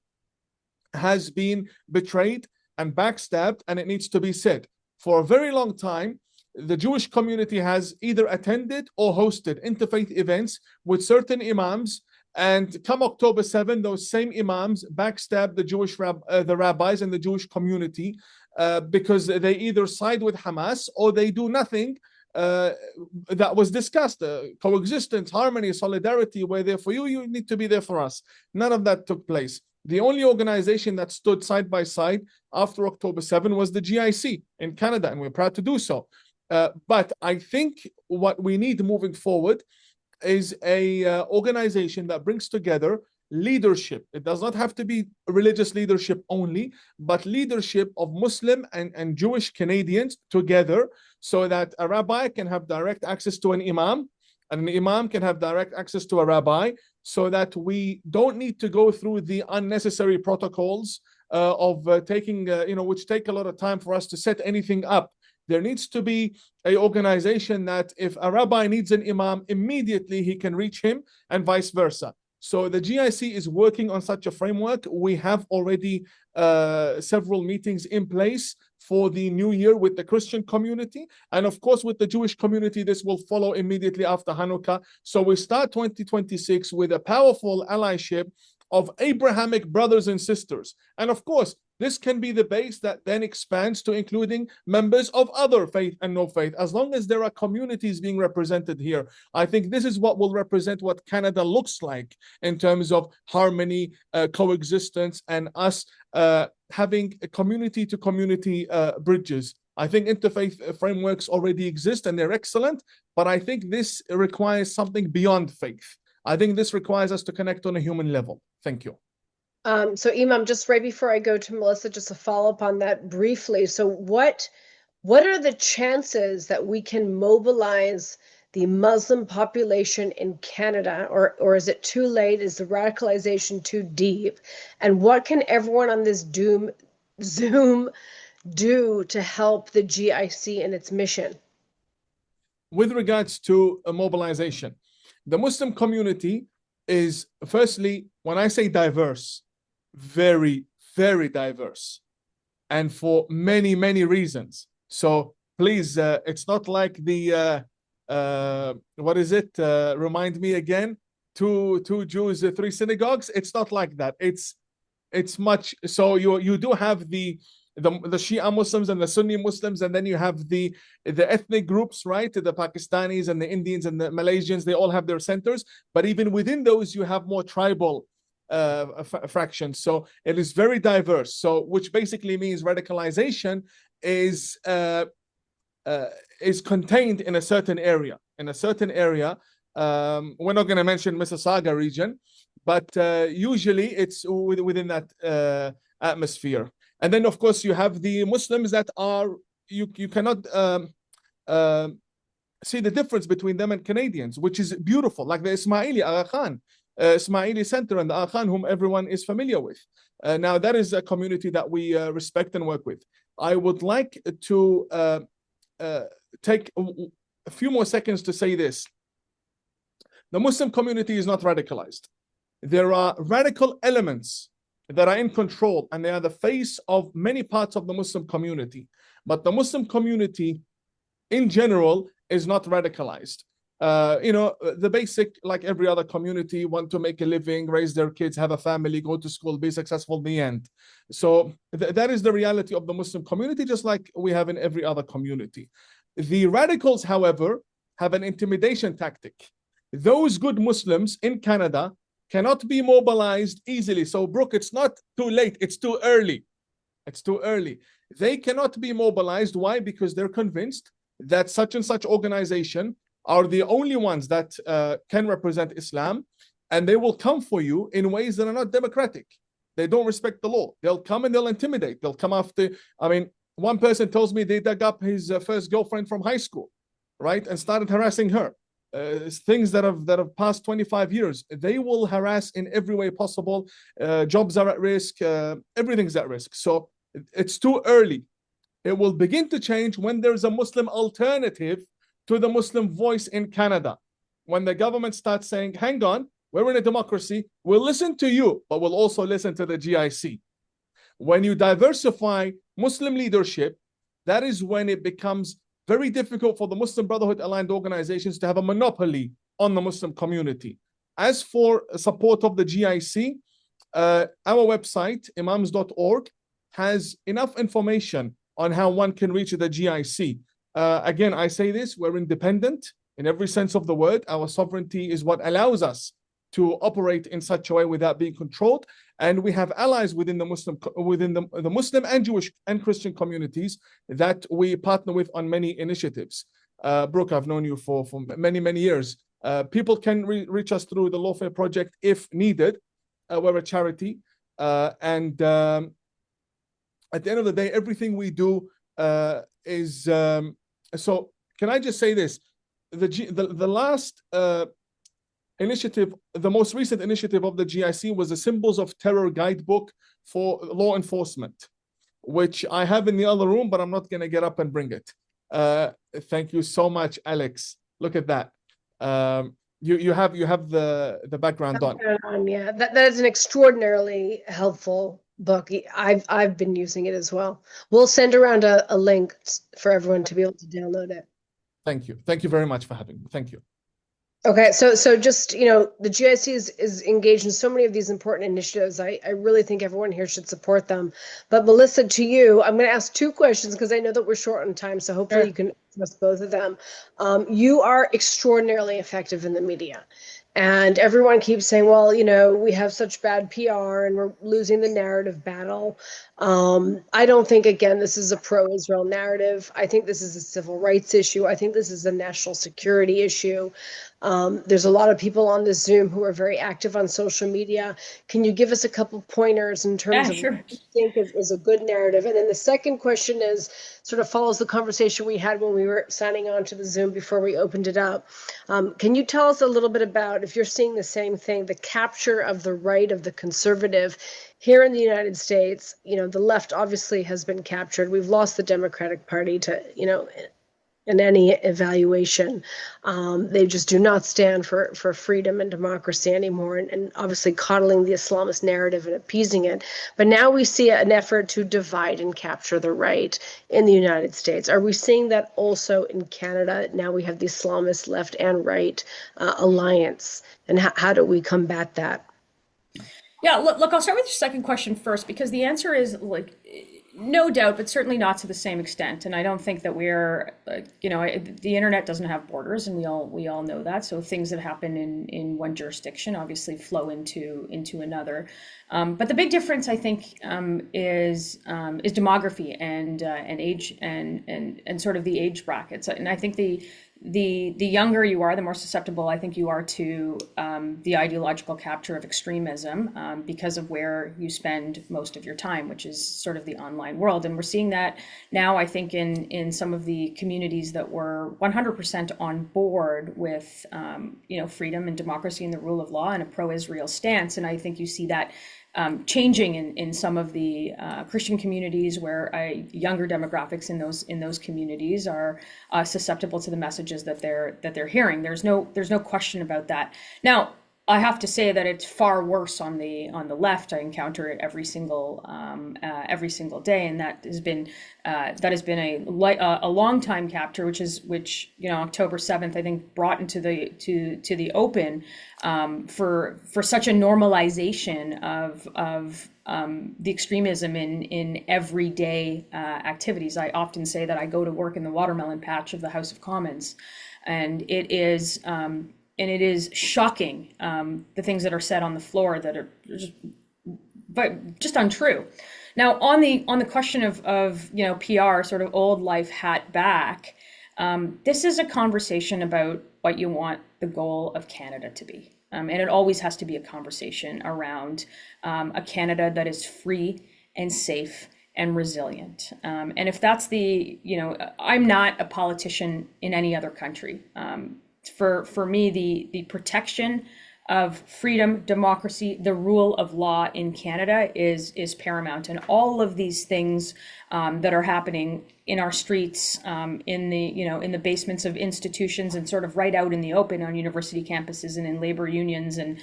has been betrayed and backstabbed, and it needs to be said. For a very long time, the Jewish community has either attended or hosted interfaith events with certain imams, and come October 7, those same imams backstab the rabbis and the Jewish community because they either side with Hamas or they do nothing that was discussed. Coexistence, harmony, solidarity, we're there for you, you need to be there for us. None of that took place. The only organization that stood side by side after October 7 was the GIC in Canada, and we're proud to do so. But I think what we need moving forward is a organization that brings together leadership. It does not have to be religious leadership only, but leadership of Muslim and Jewish Canadians together, so that a rabbi can have direct access to an imam, and an imam can have direct access to a rabbi, so that we don't need to go through the unnecessary protocols of taking, which take a lot of time for us to set anything up. There needs to be an organization that if a rabbi needs an imam, immediately he can reach him, and vice versa. So the GIC is working on such a framework. We have already several meetings in place for the new year with the Christian community. And of course, with the Jewish community, this will follow immediately after Hanukkah. So we start 2026 with a powerful allyship of Abrahamic brothers and sisters. And of course, this can be the base that then expands to including members of other faith and no faith. As long as there are communities being represented here, I think this is what will represent what Canada looks like in terms of harmony, coexistence, and us having community to community bridges. I think interfaith frameworks already exist and they're excellent, but I think this requires something beyond faith. I think this requires us to connect on a human level. Thank you. So Imam, just right before I go to Melissa, just to follow up on that briefly. So what are the chances that we can mobilize the Muslim population in Canada, or is it too late? Is the radicalization too deep? And what can everyone on this Zoom do to help the GIC in its mission? With regards to mobilization, the Muslim community is, firstly, when I say diverse, very, very diverse, and for many, many reasons. So please, it's not like the what is it? Remind me again. Two Jews, three synagogues. It's not like that. It's much. So you do have the Shia Muslims and the Sunni Muslims, and then you have the ethnic groups, right? The Pakistanis and the Indians and the Malaysians. They all have their centers, but even within those, you have more tribal fractions. So it is very diverse. So which basically means radicalization is contained in a certain area. We're not going to mention Mississauga region, but usually it's within that atmosphere. And then, of course, you have the Muslims that are, you cannot see the difference between them and Canadians, which is beautiful, like the Ismaili Aga Khan, Ismaili Center and the Aga Khan, whom everyone is familiar with. Now, that is a community that we respect and work with. I would like to take a few more seconds to say this. The Muslim community is not radicalized. There are radical elements that are in control, and they are the face of many parts of the Muslim community. But the Muslim community in general is not radicalized. The basic, like every other community, want to make a living, raise their kids, have a family, go to school, be successful in the end. So that is the reality of the Muslim community, just like we have in every other community. The radicals, however, have an intimidation tactic. Those good Muslims in Canada cannot be mobilized easily. So, Brooke, it's not too late. It's too early. It's too early. They cannot be mobilized. Why? Because they're convinced that such and such organization are the only ones that can represent Islam, and they will come for you in ways that are not democratic. They don't respect the law. They'll come and they'll intimidate. They'll come after. One person tells me they dug up his first girlfriend from high school, right, and started harassing her. Things that have passed 25 years, they will harass in every way possible. Jobs are at risk, everything's at risk. So it's too early. It will begin to change when there's a Muslim alternative to the Muslim voice in Canada. When the government starts saying, hang on, we're in a democracy, we'll listen to you, but we'll also listen to the GIC. When you diversify Muslim leadership, that is when it becomes very difficult for the Muslim Brotherhood aligned organizations to have a monopoly on the Muslim community. As for support of the GIC, our website, imams.org, has enough information on how one can reach the GIC. Again, I say this, we're independent in every sense of the word. Our sovereignty is what allows us to operate in such a way without being controlled. And we have allies within the Muslim and Jewish and Christian communities that we partner with on many initiatives. Brooke, I've known you for many, many years. People can reach us through the Lawfare Project if needed. We're a charity. And at the end of the day, everything we do is... So can I just say this? the last initiative, the most recent initiative of the GIC was the Symbols of Terror Guidebook for Law Enforcement, which I have in the other room, but I'm not going to get up and bring it. Thank you so much, Alex. Look at that. You have the background on. Yeah, that is an extraordinarily helpful book. I've been using it as well. We'll send around a link for everyone to be able to download it. Thank you. Thank you very much for having me. Thank you. Okay, so just, the GIC is engaged in so many of these important initiatives. I really think everyone here should support them. But Melissa, to you, I'm going to ask two questions because I know that we're short on time, so hopefully you can address both of them. You are extraordinarily effective in the media. And everyone keeps saying, well, we have such bad PR and we're losing the narrative battle. I don't think, again, this is a pro-Israel narrative. I think this is a civil rights issue. I think this is a national security issue. There's a lot of people on this Zoom who are very active on social media. Can you give us a couple pointers in terms of what you think is a good narrative? And then the second question is sort of follows the conversation we had when we were signing on to the Zoom before we opened it up. Can you tell us a little bit about, if you're seeing the same thing, the capture of the right of the conservative here in the United States? The left obviously has been captured. We've lost the Democratic Party to, in any evaluation. They just do not stand for freedom and democracy anymore, and obviously coddling the Islamist narrative and appeasing it. But now we see an effort to divide and capture the right in the United States. Are we seeing that also in Canada? Now we have the Islamist left and right alliance, and how do we combat that? Yeah, look, I'll start with your second question first, because the answer is no doubt, but certainly not to the same extent. And I don't think that we're, the internet doesn't have borders, and we all know that. So things that happen in one jurisdiction obviously flow into another. But the big difference, I think, is demography and age and sort of the age brackets. And I think the younger you are, the more susceptible I think you are to the ideological capture of extremism because of where you spend most of your time, which is sort of the online world. And we're seeing that now, I think, in some of the communities that were 100% on board with freedom and democracy and the rule of law and a pro-Israel stance. And I think you see that changing in some of the Christian communities, where younger demographics in those communities are susceptible to the messages that they're hearing. There's no question about that. Now, I have to say that it's far worse on the left. I encounter it every single day, and that has been a long time capture, which October 7th I think brought into the open for such a normalization of the extremism in everyday activities. I often say that I go to work in the watermelon patch of the House of Commons, and it is shocking, the things that are said on the floor that are just untrue. Now, on the question of PR, sort of old life hat back, this is a conversation about what you want the goal of Canada to be. And it always has to be a conversation around a Canada that is free and safe and resilient. And if that's I'm not a politician in any other country. For me, the protection of freedom, democracy, the rule of law in Canada is paramount. And all of these things that are happening in our streets, in the basements of institutions, and sort of right out in the open on university campuses and in labor unions and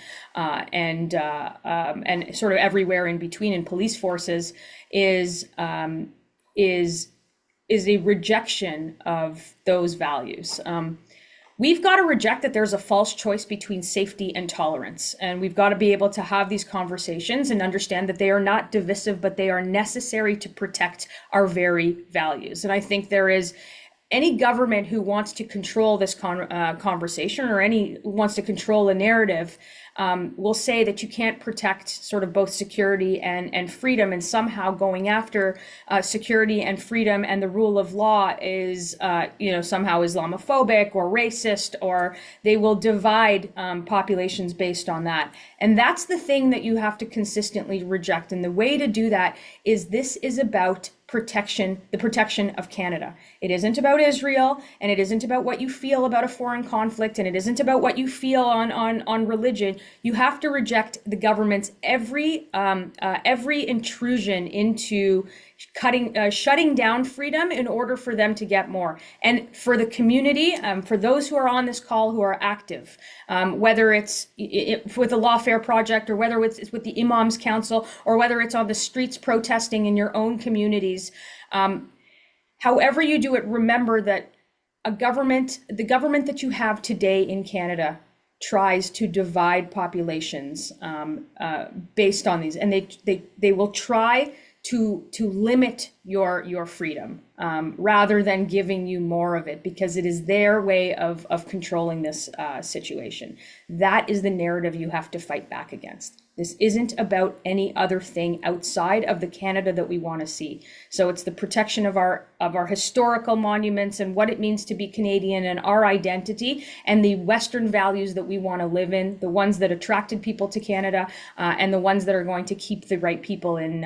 sort of everywhere in between in police forces is a rejection of those values. We've got to reject that there's a false choice between safety and tolerance. And we've got to be able to have these conversations and understand that they are not divisive, but they are necessary to protect our very values. And I think there is any government who wants to control this conversation, or wants to control a narrative, will say that you can't protect sort of both security and freedom, and somehow going after security and freedom and the rule of law is somehow Islamophobic or racist, or they will divide populations based on that. And that's the thing that you have to consistently reject. And the way to do that is, this is about the protection of Canada. It isn't about Israel, and it isn't about what you feel about a foreign conflict, and it isn't about what you feel on religion. You have to reject the government's every intrusion into shutting down freedom in order for them to get more. And for the community, for those who are on this call who are active, whether it's with the Lawfare Project, or whether it's with the Imams Council, or whether it's on the streets protesting in your own communities, however you do it, remember that the government that you have today in Canada tries to divide populations based on these, and they will try to limit your freedom rather than giving you more of it, because it is their way of controlling this situation. That is the narrative you have to fight back against. This isn't about any other thing outside of the Canada that we want to see. So it's the protection of our historical monuments and what it means to be Canadian and our identity, and the Western values that we want to live in, the ones that attracted people to Canada, and the ones that are going to keep the right people in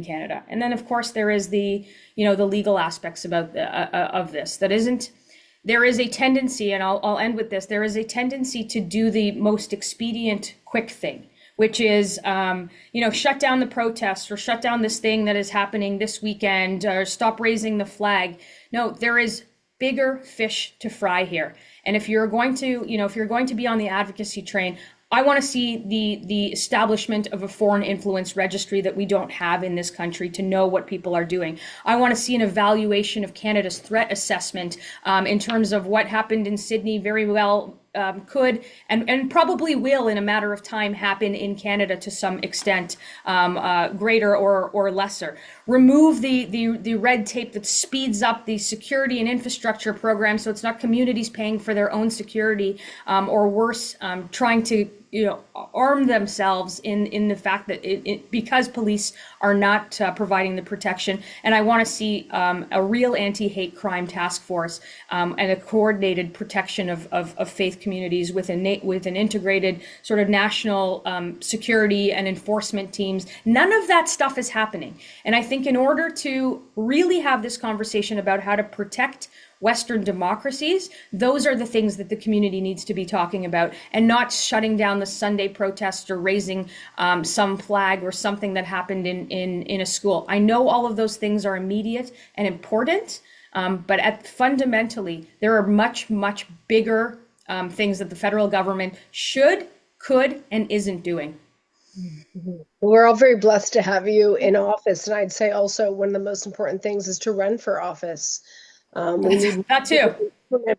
Canada. And then, of course, there is the legal aspects of this. There is a tendency, and I'll end with this. There is a tendency to do the most expedient, quick thing, which is, shut down the protests, or shut down this thing that is happening this weekend, or stop raising the flag. No, there is bigger fish to fry here. And if you're going to be on the advocacy train, I want to see the establishment of a foreign influence registry that we don't have in this country to know what people are doing. I want to see an evaluation of Canada's threat assessment in terms of what happened in Sydney very well could and probably will in a matter of time happen in Canada to some extent, greater or lesser. Remove the red tape that speeds up the security and infrastructure program, so it's not communities paying for their own security, or worse, trying to arm themselves in the fact that because police are not providing the protection. And I want to see a real anti-hate crime task force and a coordinated protection of faith communities with an integrated sort of national security and enforcement teams. None of that stuff is happening. And I think in order to really have this conversation about how to protect Western democracies, those are the things that the community needs to be talking about, and not shutting down the Sunday protests or raising some flag or something that happened in a school. I know all of those things are immediate and important, but fundamentally, there are much, much bigger things that the federal government should, could, and isn't doing. We're all very blessed to have you in office. And I'd say also one of the most important things is to run for office. We need that too.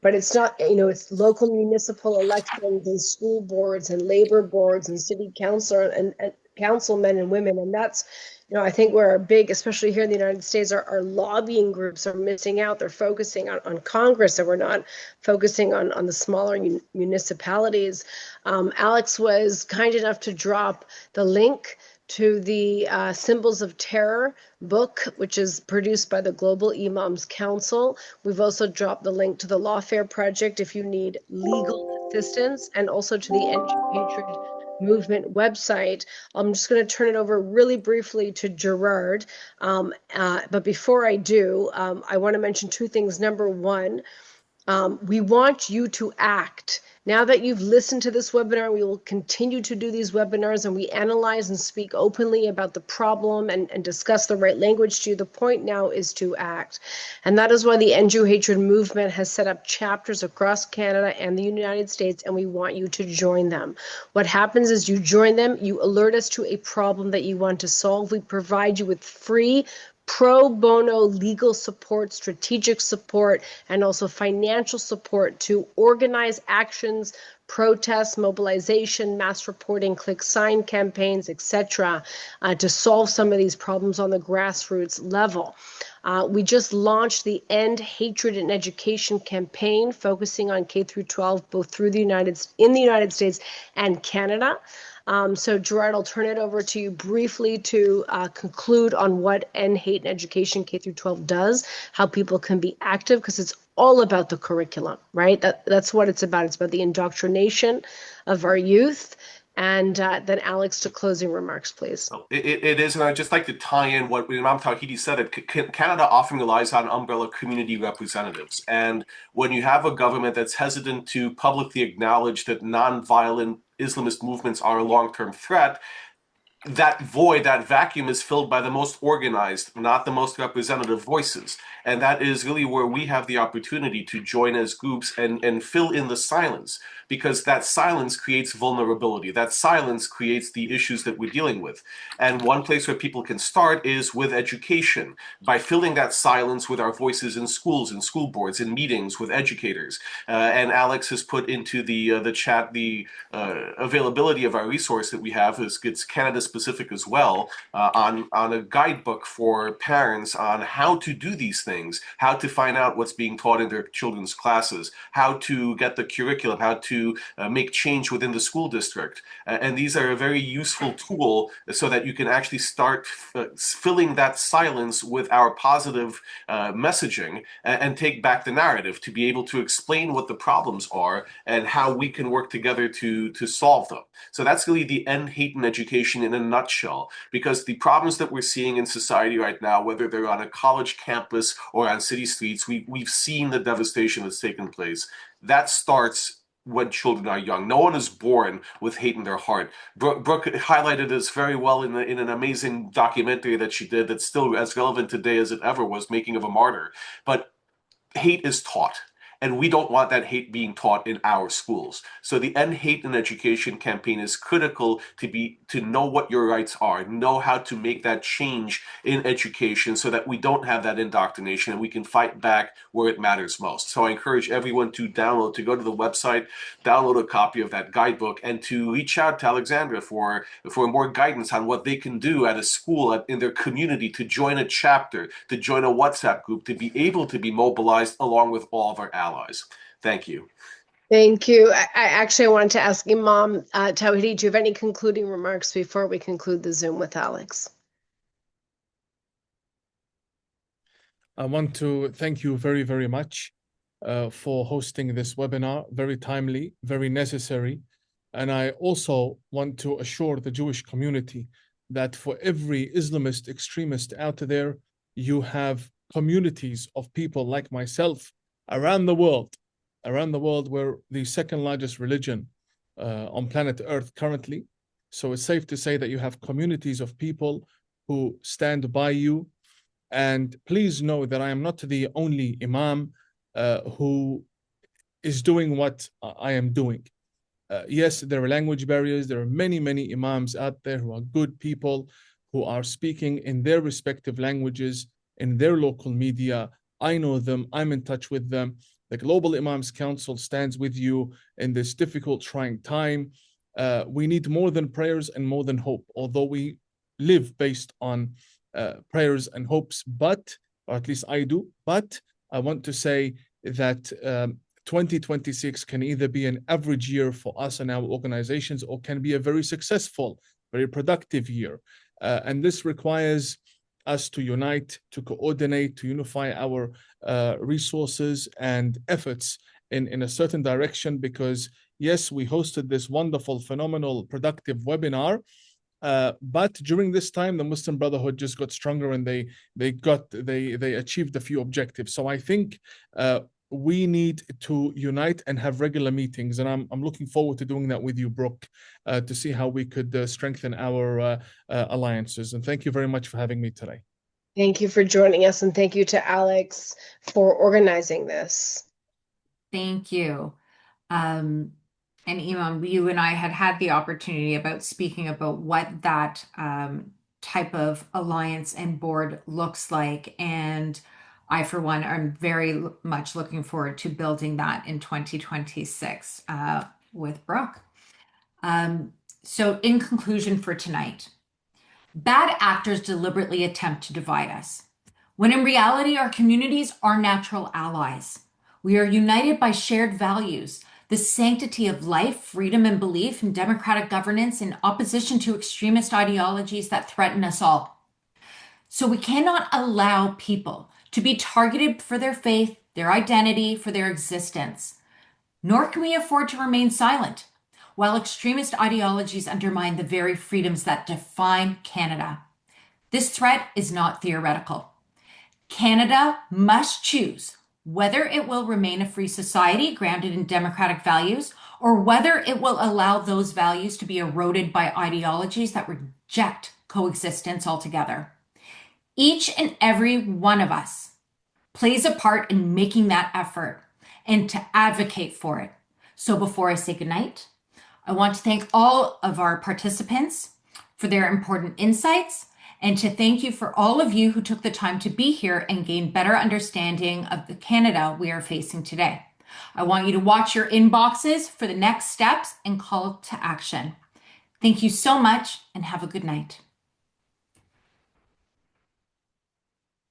But it's not, it's local municipal elections and school boards and labor boards and city council and councilmen and women. And that's, I think where our big, especially here in the United States, our lobbying groups are missing out. They're focusing on Congress, and we're not focusing on the smaller municipalities. Alex was kind enough to drop the link to the Symbols of Terror book, which is produced by the Global Imams Council. We've also dropped the link to the Lawfare Project if you need legal assistance, and also to the End Hatred Movement website. I'm just going to turn it over really briefly to Gerard. But before I do, I want to mention two things. Number one, we want you to act. Now that you've listened to this webinar, we will continue to do these webinars, and we analyze and speak openly about the problem and discuss the right language to you. The point now is to act. And that is why the End Hatred Movement has set up chapters across Canada and the United States, and we want you to join them. What happens is you join them, you alert us to a problem that you want to solve. We provide you with free pro bono legal support, strategic support, and also financial support to organize actions, protests, mobilization, mass reporting, click sign campaigns, etc., to solve some of these problems on the grassroots level. We just launched the End Hatred in Education campaign, focusing on K through 12, both in the United States and Canada. So Gerard, I'll turn it over to you briefly to conclude on what End Hate in Education K through 12 does, how people can be active, because it's all about the curriculum, right? That's what it's about. It's about the indoctrination of our youth and then Alex to closing remarks, please. It is, and I'd just like to tie in what Imam Tawhidi said. Canada often relies on umbrella community representatives. And when you have a government that's hesitant to publicly acknowledge that nonviolent Islamist movements are a long-term threat, that void, that vacuum is filled by the most organized, not the most representative voices. And that is really where we have the opportunity to join as groups and fill in the silence, because that silence creates vulnerability. That silence creates the issues that we're dealing with. And one place where people can start is with education, by filling that silence with our voices in schools, in school boards, in meetings with educators. And Alex has put into the chat the availability of our resource that we have. It's Canada specific as well, on a guidebook for parents on how to do these things, how to find out what's being taught in their children's classes, how to get the curriculum, how to make change within the school district. And these are a very useful tool so that you can actually start filling that silence with our positive messaging, and take back the narrative to be able to explain what the problems are and how we can work together to solve them. So that's really the end hate in education in a nutshell, because the problems that we're seeing in society right now, whether they're on a college campus or on city streets, we've seen the devastation that's taken place. That starts when children are young. No one is born with hate in their heart. Brooke highlighted this very well in an amazing documentary that she did that's still as relevant today as it ever was, Making of a Martyr. But hate is taught. And we don't want that hate being taught in our schools. So the End Hate in Education campaign is critical to know what your rights are, know how to make that change in education so that we don't have that indoctrination and we can fight back where it matters most. So I encourage everyone to go to the website, download a copy of that guidebook, and to reach out to Alexandra for more guidance on what they can do at a school, in their community, to join a chapter, to join a WhatsApp group, to be able to be mobilized along with all of our allies. Thank you. Thank you. I wanted to ask Imam Tawhidi, do you have any concluding remarks before we conclude the Zoom with Alex? I want to thank you very, very much for hosting this webinar. Very timely, very necessary. And I also want to assure the Jewish community that for every Islamist extremist out there, you have communities of people like myself around the world. We're the second largest religion on planet Earth currently. So it's safe to say that you have communities of people who stand by you. And please know that I am not the only imam who is doing what I am doing. Yes, there are language barriers. There are many, many imams out there who are good people, who are speaking in their respective languages, in their local media. I know them. I'm in touch with them. The Global Imams Council stands with you in this difficult, trying time. We need more than prayers and more than hope, although we live based on prayers and hopes, or at least I do. But I want to say that 2026 can either be an average year for us and our organizations, or can be a very successful, very productive year. And this requires us to unite, to coordinate, to unify our resources and efforts in a certain direction, because yes, we hosted this wonderful, phenomenal, productive webinar, but during this time, the Muslim Brotherhood just got stronger, and they achieved a few objectives. So I think we need to unite and have regular meetings, and I'm looking forward to doing that with you, Brooke, to see how we could strengthen our alliances. And thank you very much for having me today. Thank you for joining us, and thank you to Alex for organizing this. Thank you. And Imam, you and I had the opportunity about speaking about what that type of alliance and board looks like. And I, for one, am very much looking forward to building that in 2026 with Brooke. So in conclusion for tonight, bad actors deliberately attempt to divide us, when in reality, our communities are natural allies. We are united by shared values, the sanctity of life, freedom and belief in democratic governance, in opposition to extremist ideologies that threaten us all. So we cannot allow people to be targeted for their faith, their identity, for their existence. Nor can we afford to remain silent. while extremist ideologies undermine the very freedoms that define Canada. This threat is not theoretical. Canada must choose whether it will remain a free society grounded in democratic values or whether it will allow those values to be eroded by ideologies that reject coexistence altogether. Each and every one of us plays a part in making that effort and to advocate for it. So before I say goodnight, I want to thank all of our participants for their important insights and to thank you for all of you who took the time to be here and gain better understanding of the Canada we are facing today. I want you to watch your inboxes for the next steps and call to action. Thank you so much and have a good night.